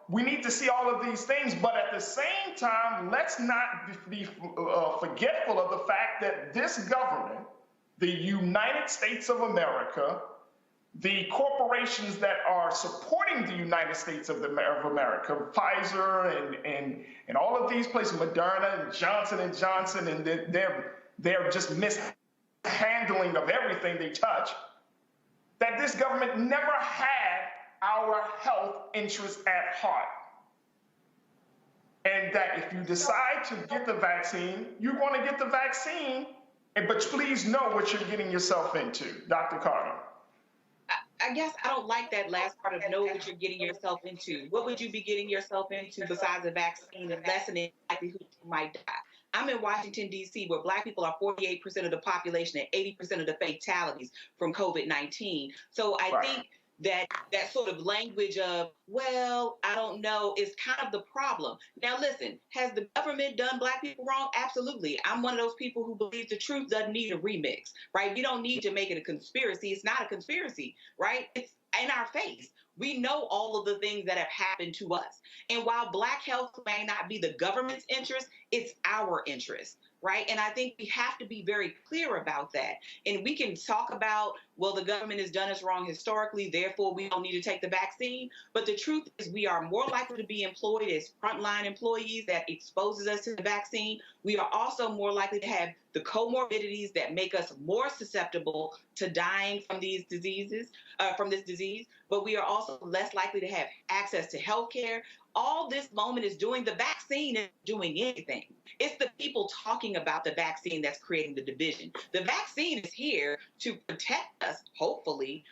We need to see all of these things, but at the same time, let's not be forgetful of the fact that this government, the United States of America, the corporations that are supporting the United States of America, Pfizer and all of these places, Moderna and Johnson & Johnson, and they're just mishandling of everything they touch, that this government never had our health interests at heart. And that if you decide to get the vaccine, you're going to get the vaccine, but please know what you're getting yourself into. Dr. Carter. I guess I don't like that last part of know what you're getting yourself into. What would you be getting yourself into besides a vaccine and lessening the likelihood you might die? I'm in Washington, D.C., where Black people are 48% of the population and 80% of the fatalities from COVID-19. So I think that sort of language of, well, I don't know, is kind of the problem. Now, listen, has the government done Black people wrong? Absolutely. I'm one of those people who believes the truth doesn't need a remix, right? We don't need to make it a conspiracy. It's not a conspiracy, right? It's in our face. We know all of the things that have happened to us. And while Black health may not be the government's interest, it's our interest. right? And I think we have to be very clear about that. And we can talk about, well, the government has done us wrong historically, therefore we don't need to take the vaccine. But the truth is we are more likely to be employed as frontline employees that exposes us to the vaccine. We are also more likely to have the comorbidities that make us more susceptible to dying from these diseases, from this disease. But we are also less likely to have access to health care. All this moment is doing, the vaccine isn't doing anything. It's the people talking about the vaccine that's creating the division. The vaccine is here to protect us, hopefully,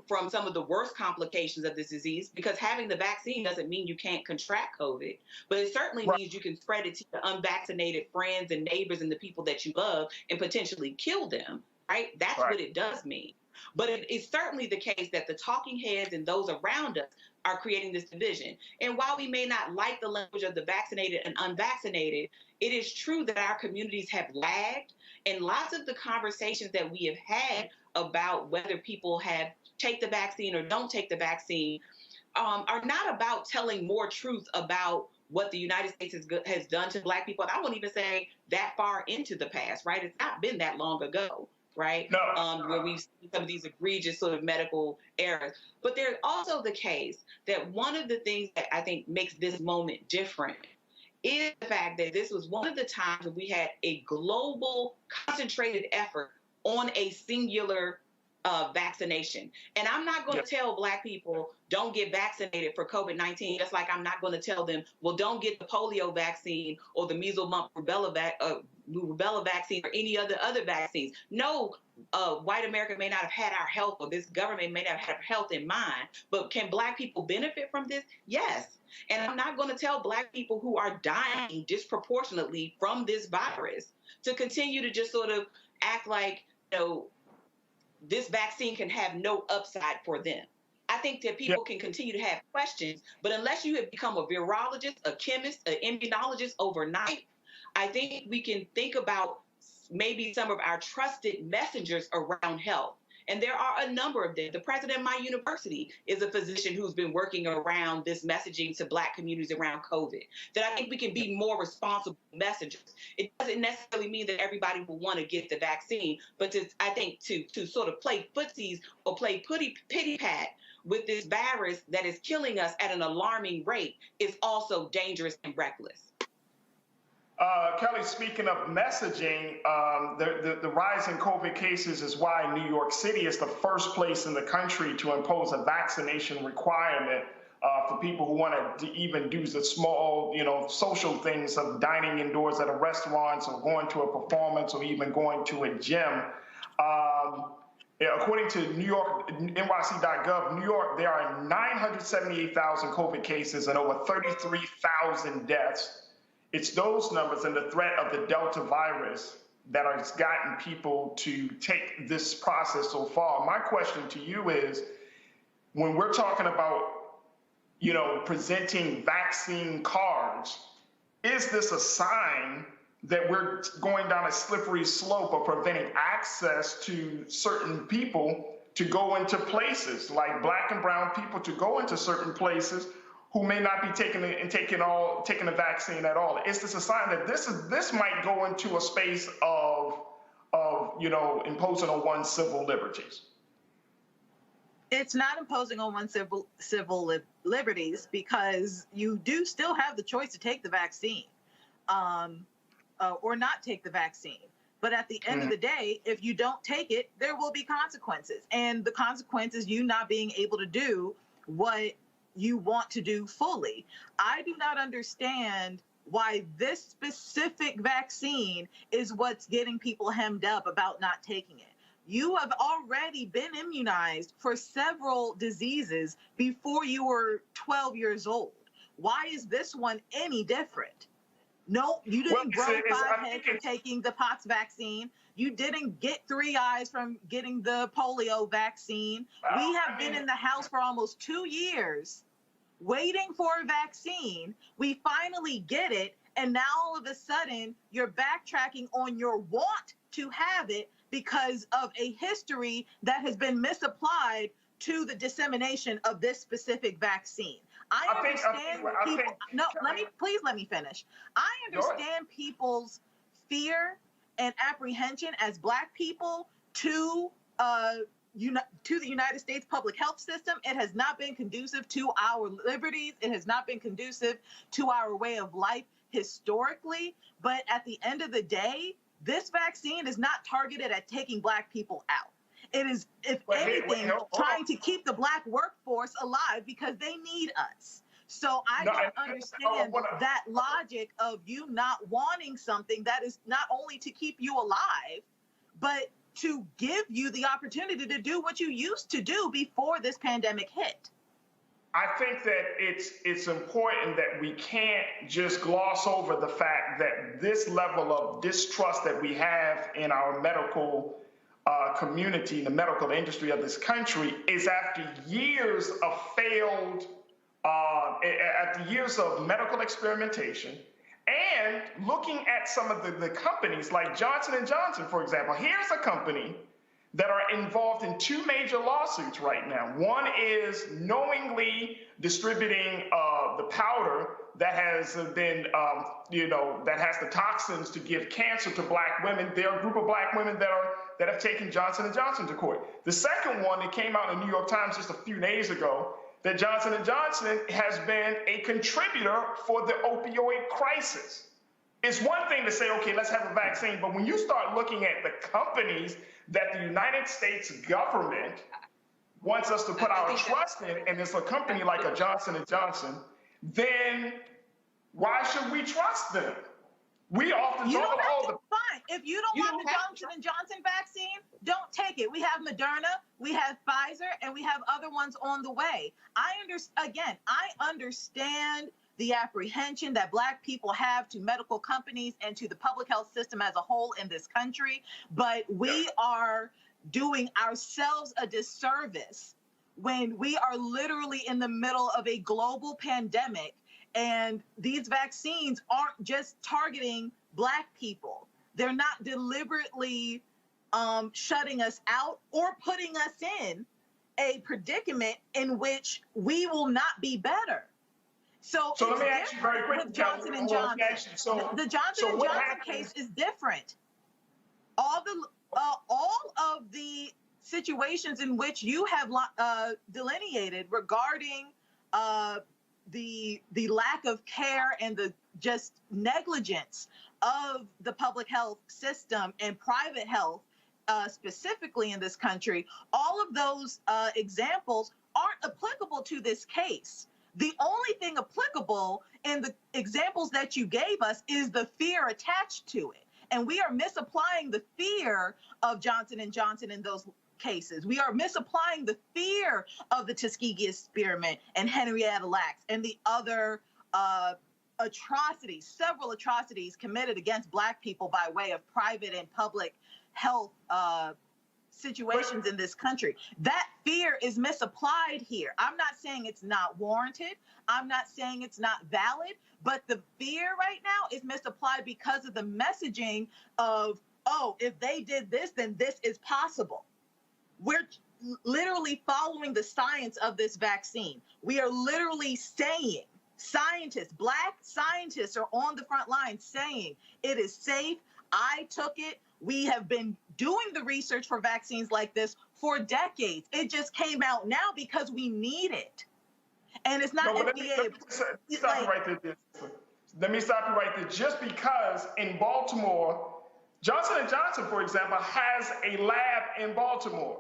from some of the worst complications of this disease, because having the vaccine doesn't mean you can't contract COVID, but it certainly means you can spread it to your unvaccinated friends and neighbors and the people that you love and potentially kill them, right? That's what it does mean. But it is certainly the case that the talking heads and those around us are creating this division. And while we may not like the language of the vaccinated and unvaccinated, it is true that our communities have lagged. And lots of the conversations that we have had about whether people take the vaccine or don't take the vaccine are not about telling more truth about what the United States has done to Black people. And I won't even say that far into the past, right? It's not been that long ago, right? Where we've seen some of these egregious sort of medical errors. But there's also the case that one of the things that I think makes this moment different is the fact that this was one of the times when we had a global concentrated effort on a singular vaccination. And I'm not going to tell Black people, don't get vaccinated for COVID-19, just like I'm not going to tell them, well, don't get the polio vaccine or the measles, mumps, rubella vaccine or any other vaccines. No, white America may not have had our health, or this government may not have our health in mind, but can Black people benefit from this? Yes. And I'm not going to tell Black people who are dying disproportionately from this virus to continue to just sort of act like, this vaccine can have no upside for them. I think that people can continue to have questions, but unless you have become a virologist, a chemist, an immunologist overnight, I think we can think about maybe some of our trusted messengers around health. And there are a number of them. The president of my university is a physician who's been working around this messaging to Black communities around COVID. That I think we can be more responsible messengers. It doesn't necessarily mean that everybody will want to get the vaccine, but I think to sort of play footsies or play pity pat with this virus that is killing us at an alarming rate is also dangerous and reckless. Kelly, speaking of messaging, the rise in COVID cases is why New York City is the first place in the country to impose a vaccination requirement for people who want to even do the small, social things of dining indoors at a restaurant or going to a performance or even going to a gym. According to New York, NYC.gov, New York, there are 978,000 COVID cases and over 33,000 deaths. It's those numbers and the threat of the Delta virus that has gotten people to take this process so far. My question to you is, when we're talking about, presenting vaccine cards, is this a sign that we're going down a slippery slope of preventing access to certain people to go into places, like Black and brown people to go into certain places who may not be taking the vaccine at all? Is this a sign that this might go into a space of imposing on one's civil liberties? It's not imposing on one's civil liberties, because you do still have the choice to take the vaccine or not take the vaccine. But at the end of the day, if you don't take it, there will be consequences. And the consequence is you not being able to do what you want to do fully. I do not understand why this specific vaccine is what's getting people hemmed up about not taking it. You have already been immunized for several diseases before you were 12 years old. Why is this one any different? No, you didn't grow 5 heads from taking the POX vaccine. You didn't get 3 eyes from getting the polio vaccine. We have been in the house for almost 2 years waiting for a vaccine. We finally get it, and now all of a sudden you're backtracking on your want to have it because of a history that has been misapplied to the dissemination of this specific vaccine. I understand people. No, let me finish. I understand people's fear and apprehension as Black people to the United States public health system. It has not been conducive to our liberties. It has not been conducive to our way of life historically. But at the end of the day, this vaccine is not targeted at taking Black people out. It is, if anything, trying to keep the Black workforce alive because they need us. So I don't understand that logic of you not wanting something that is not only to keep you alive, but to give you the opportunity to do what you used to do before this pandemic hit. I think that it's important that we can't just gloss over the fact that this level of distrust that we have in our medical community, in the medical industry of this country, is after years of failed, after years of medical experimentation, and looking at some of the companies like Johnson & Johnson, for example. Here's a company that are involved in two major lawsuits right now. One is knowingly distributing the powder that has been, that has the toxins to give cancer to Black women. There are a group of Black women that have taken Johnson & Johnson to court. The second one, it came out in the New York Times just a few days ago, that Johnson & Johnson has been a contributor for the opioid crisis. It's one thing to say, okay, let's have a vaccine, but when you start looking at the companies that the United States government wants us to put our trust in, and it's a company like a Johnson & Johnson, then why should we trust them? We often talk about fine. If you don't want the Johnson & Johnson vaccine, don't take it. We have Moderna, we have Pfizer, and we have other ones on the way. I understand the apprehension that Black people have to medical companies and to the public health system as a whole in this country, but we are doing ourselves a disservice when we are literally in the middle of a global pandemic, and these vaccines aren't just targeting Black people. They're not deliberately shutting us out or putting us in a predicament in which we will not be better. So let me ask you very quickly, Johnson & Johnson. The Johnson & Johnson case is different. All of the situations in which you have delineated regarding the lack of care and the just negligence of the public health system and private health, specifically in this country, all of those examples aren't applicable to this case. The only thing applicable in the examples that you gave us is the fear attached to it. And we are misapplying the fear of Johnson & Johnson in those cases. We are misapplying the fear of the Tuskegee experiment and Henrietta Lacks and the other atrocities, several atrocities committed against Black people by way of private and public health situations in this country. That fear is misapplied here. I'm not saying it's not warranted. I'm not saying it's not valid, but the fear right now is misapplied because of the messaging of, oh, if they did this, then this is possible. We're literally following the science of this vaccine. We are literally saying, scientists, Black scientists are on the front line saying it is safe. I took it. We have been doing the research for vaccines like this for decades. It just came out now because we need it. And it's not FDA. Let me stop you right there. Just because in Baltimore, Johnson & Johnson, for example, has a lab in Baltimore.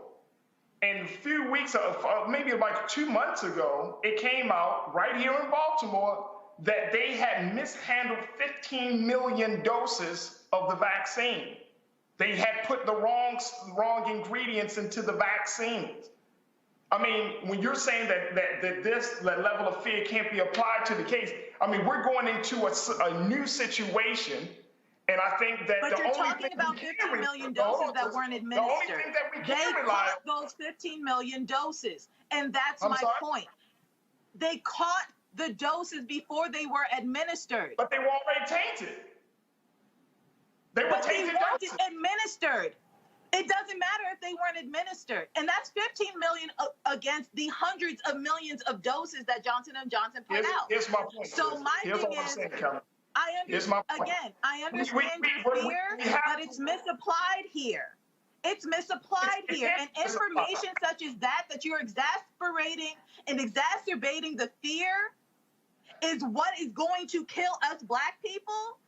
And a few weeks, maybe like 2 months ago, it came out right here in Baltimore that they had mishandled 15 million doses of the vaccine. They had put the wrong ingredients into the vaccines. I mean, when you're saying that this level of fear can't be applied to the case, I mean, we're going into a new situation. And I think that but you're talking about 15 million doses that weren't administered. They caught those 15 million doses. And that's my point. They caught the doses before they were administered. But they were already tainted. They were tainted doses. Administered. It doesn't matter if they weren't administered. And that's 15 million against the hundreds of millions of doses that Johnson & Johnson put out. Here's my point. So my thing is, Here's my point. Again, I understand your fear, but it's misapplied here. It's misapplied here. And information such as that you're exasperating and exacerbating the fear is what is going to kill us Black people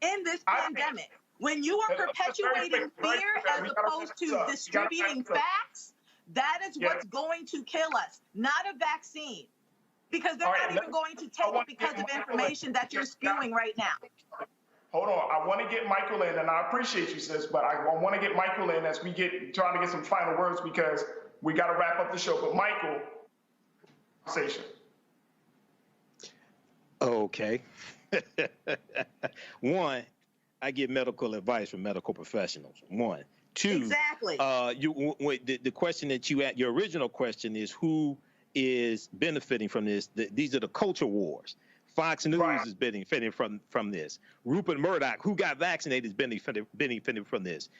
in this pandemic. When you are perpetuating fear as opposed to distributing facts, that is what's going to kill us, not a vaccine. Because they're not even going to take it because of information that you're spewing right now. Hold on, I want to get Michael in, and I appreciate you, sis, but I want to get Michael in as we trying to get some final words because we got to wrap up the show. But Michael, conversation. Okay. One, I get medical advice from medical professionals. One. Two. Exactly. The question that your original question is who is benefiting from this. These are the culture wars. Fox News is benefiting from this. Rupert Murdoch, who got vaccinated, is benefiting from this.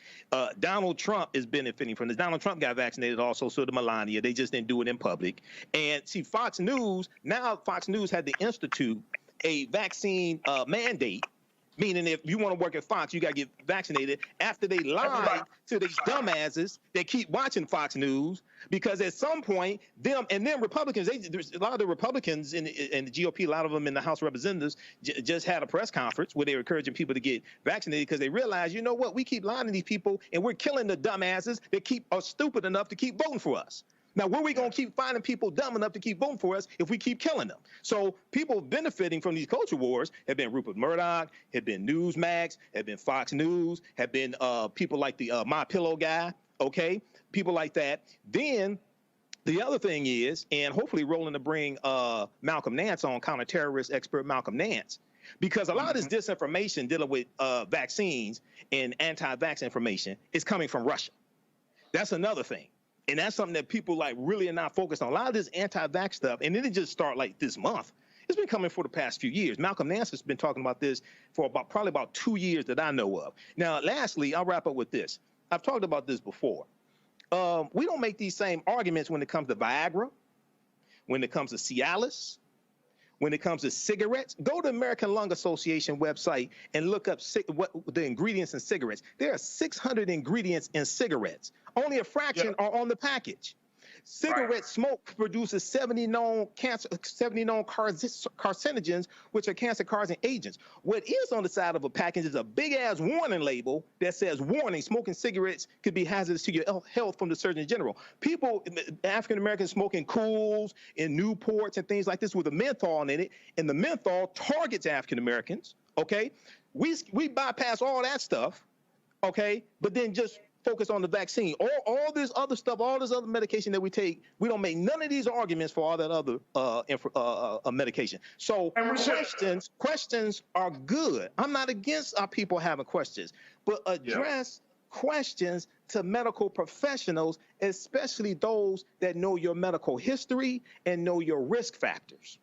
Donald Trump is benefiting from this. Donald Trump got vaccinated also, so did Melania. They just didn't do it in public. And see, Fox News had to institute a vaccine mandate, meaning if you want to work at Fox, you got to get vaccinated after they lied to these dumbasses that keep watching Fox News, because at some point, them Republicans, there's a lot of the Republicans in the GOP, a lot of them in the House of Representatives just had a press conference where they were encouraging people to get vaccinated because they realized, you know what, we keep lying to these people and we're killing the dumbasses that are stupid enough to keep voting for us. Now, where are we going to keep finding people dumb enough to keep voting for us if we keep killing them? So people benefiting from these culture wars have been Rupert Murdoch, have been Newsmax, have been Fox News, have been people like the My Pillow guy, okay? People like that. Then the other thing is, and hopefully Roland to bring Malcolm Nance on, counterterrorist expert Malcolm Nance, because a lot of this disinformation dealing with vaccines and anti-vax information is coming from Russia. That's another thing. And that's something that people like really are not focused on. A lot of this anti-vax stuff, and it didn't just start like this month. It's been coming for the past few years. Malcolm Nance has been talking about this for probably about 2 years that I know of. Now, lastly, I'll wrap up with this. I've talked about this before. We don't make these same arguments when it comes to Viagra, when it comes to Cialis, when it comes to cigarettes. Go to the American Lung Association website and look up the ingredients in cigarettes. There are 600 ingredients in cigarettes. Only a fraction are on the package. Cigarette smoke produces 70 known carcinogens, which are cancer-causing agents. What is on the side of a package is a big-ass warning label that says, warning, smoking cigarettes could be hazardous to your health from the Surgeon General. People, African-Americans smoking Cools and Newports and things like this with a menthol in it, and the menthol targets African-Americans, okay? We bypass all that stuff, okay, but then just focus on the vaccine. All this other stuff, all this other medication that we take, we don't make none of these arguments for all that other medication. So questions are good. I'm not against our people having questions, but address questions to medical professionals, especially those that know your medical history and know your risk factors.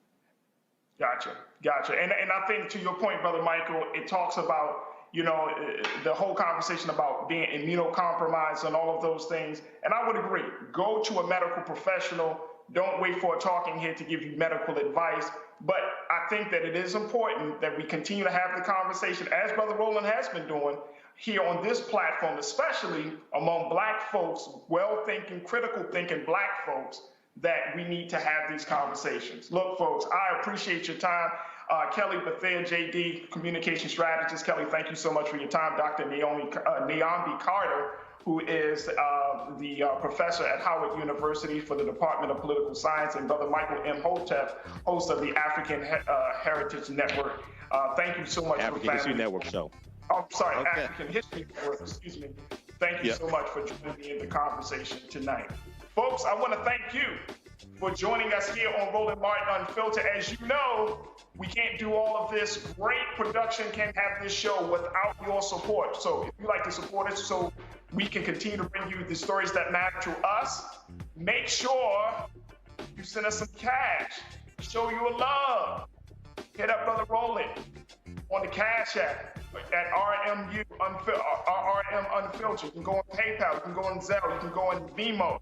Gotcha. And I think to your point, Brother Michael, it talks about, you know, the whole conversation about being immunocompromised and all of those things. And I would agree. Go to a medical professional. Don't wait for a talking head to give you medical advice. But I think that it is important that we continue to have the conversation, as Brother Roland has been doing here on this platform, especially among Black folks, well-thinking, critical thinking Black folks, that we need to have these conversations. Look, folks, I appreciate your time. Kelly Bethea, JD, communication strategist. Kelly, thank you so much for your time. Dr. Niambi Carter, who is the professor at Howard University for the Department of Political Science, and Brother Michael M. Hotep, host of the African Heritage Network. Thank you so much. African History Network show. Oh, sorry, okay. African History Network, excuse me. Thank you so much for joining me in the conversation tonight. Folks, I want to thank you for joining us here on Roland Martin Unfiltered. As you know, we can't do all of this great production, can't have this show without your support. So if you'd like to support us so we can continue to bring you the stories that matter to us, make sure you send us some cash, show your love. Hit up Brother Roland on the Cash App at RM Unfiltered. You can go on PayPal, you can go on Zelle, you can go on Venmo,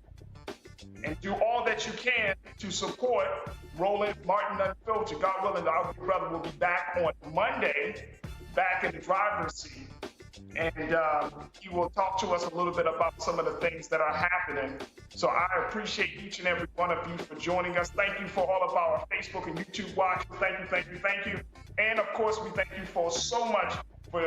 and do all that you can to support Roland Martin Unfiltered. God willing, our big brother will be back on Monday, back in the driver's seat. And he will talk to us a little bit about some of the things that are happening. So I appreciate each and every one of you for joining us. Thank you for all of our Facebook and YouTube watchers. Thank you, thank you, thank you. And of course, we thank you for so much for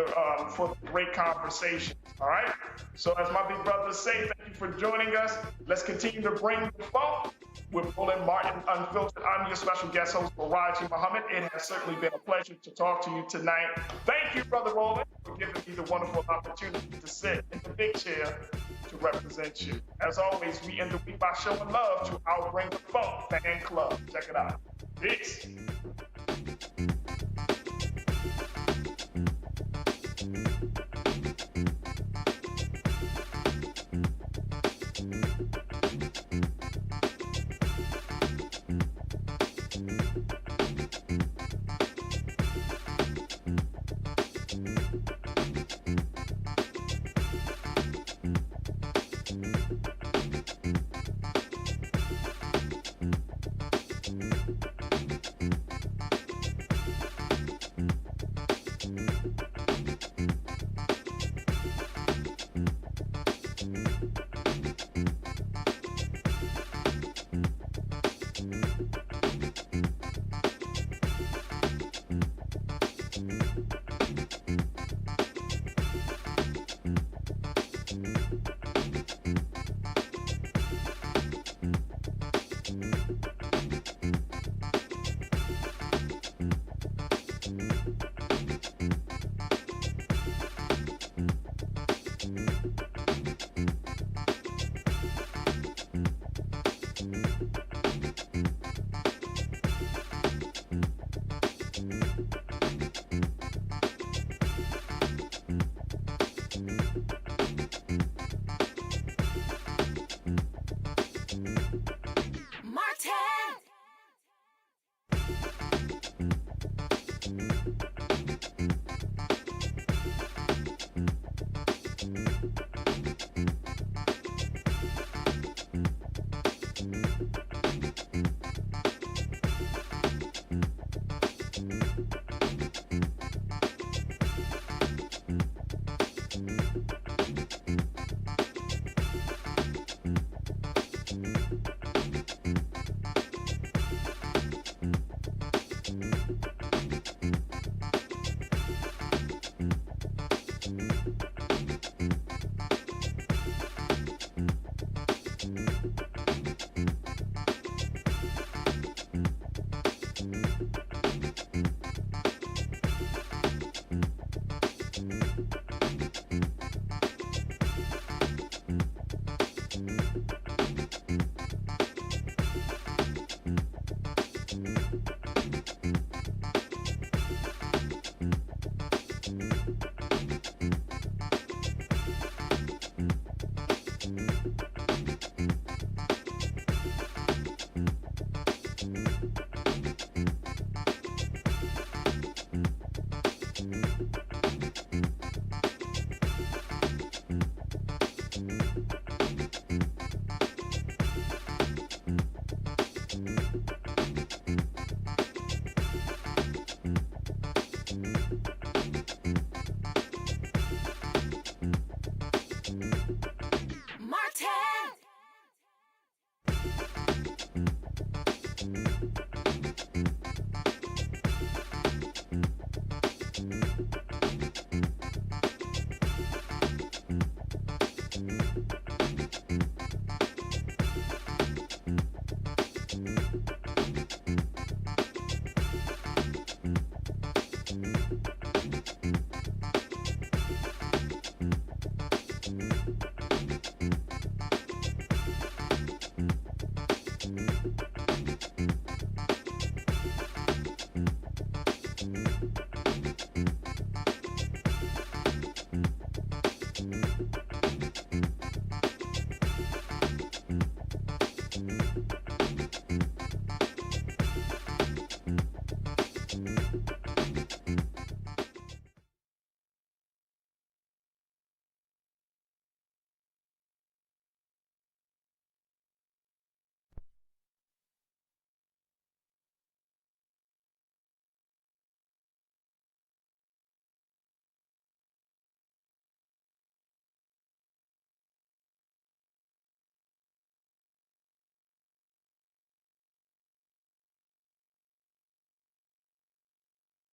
the great conversation. All right. So as my big brothers say, thank you for joining us. Let's continue to bring the funk with Roland Martin Unfiltered. I'm your special guest host, Raji Muhammad. It has certainly been a pleasure to talk to you tonight. Thank you, Brother Roland, for giving me the wonderful opportunity to sit in the big chair to represent you. As always, we end the week by showing love to our Bring the Funk fan club. Check it out. Peace.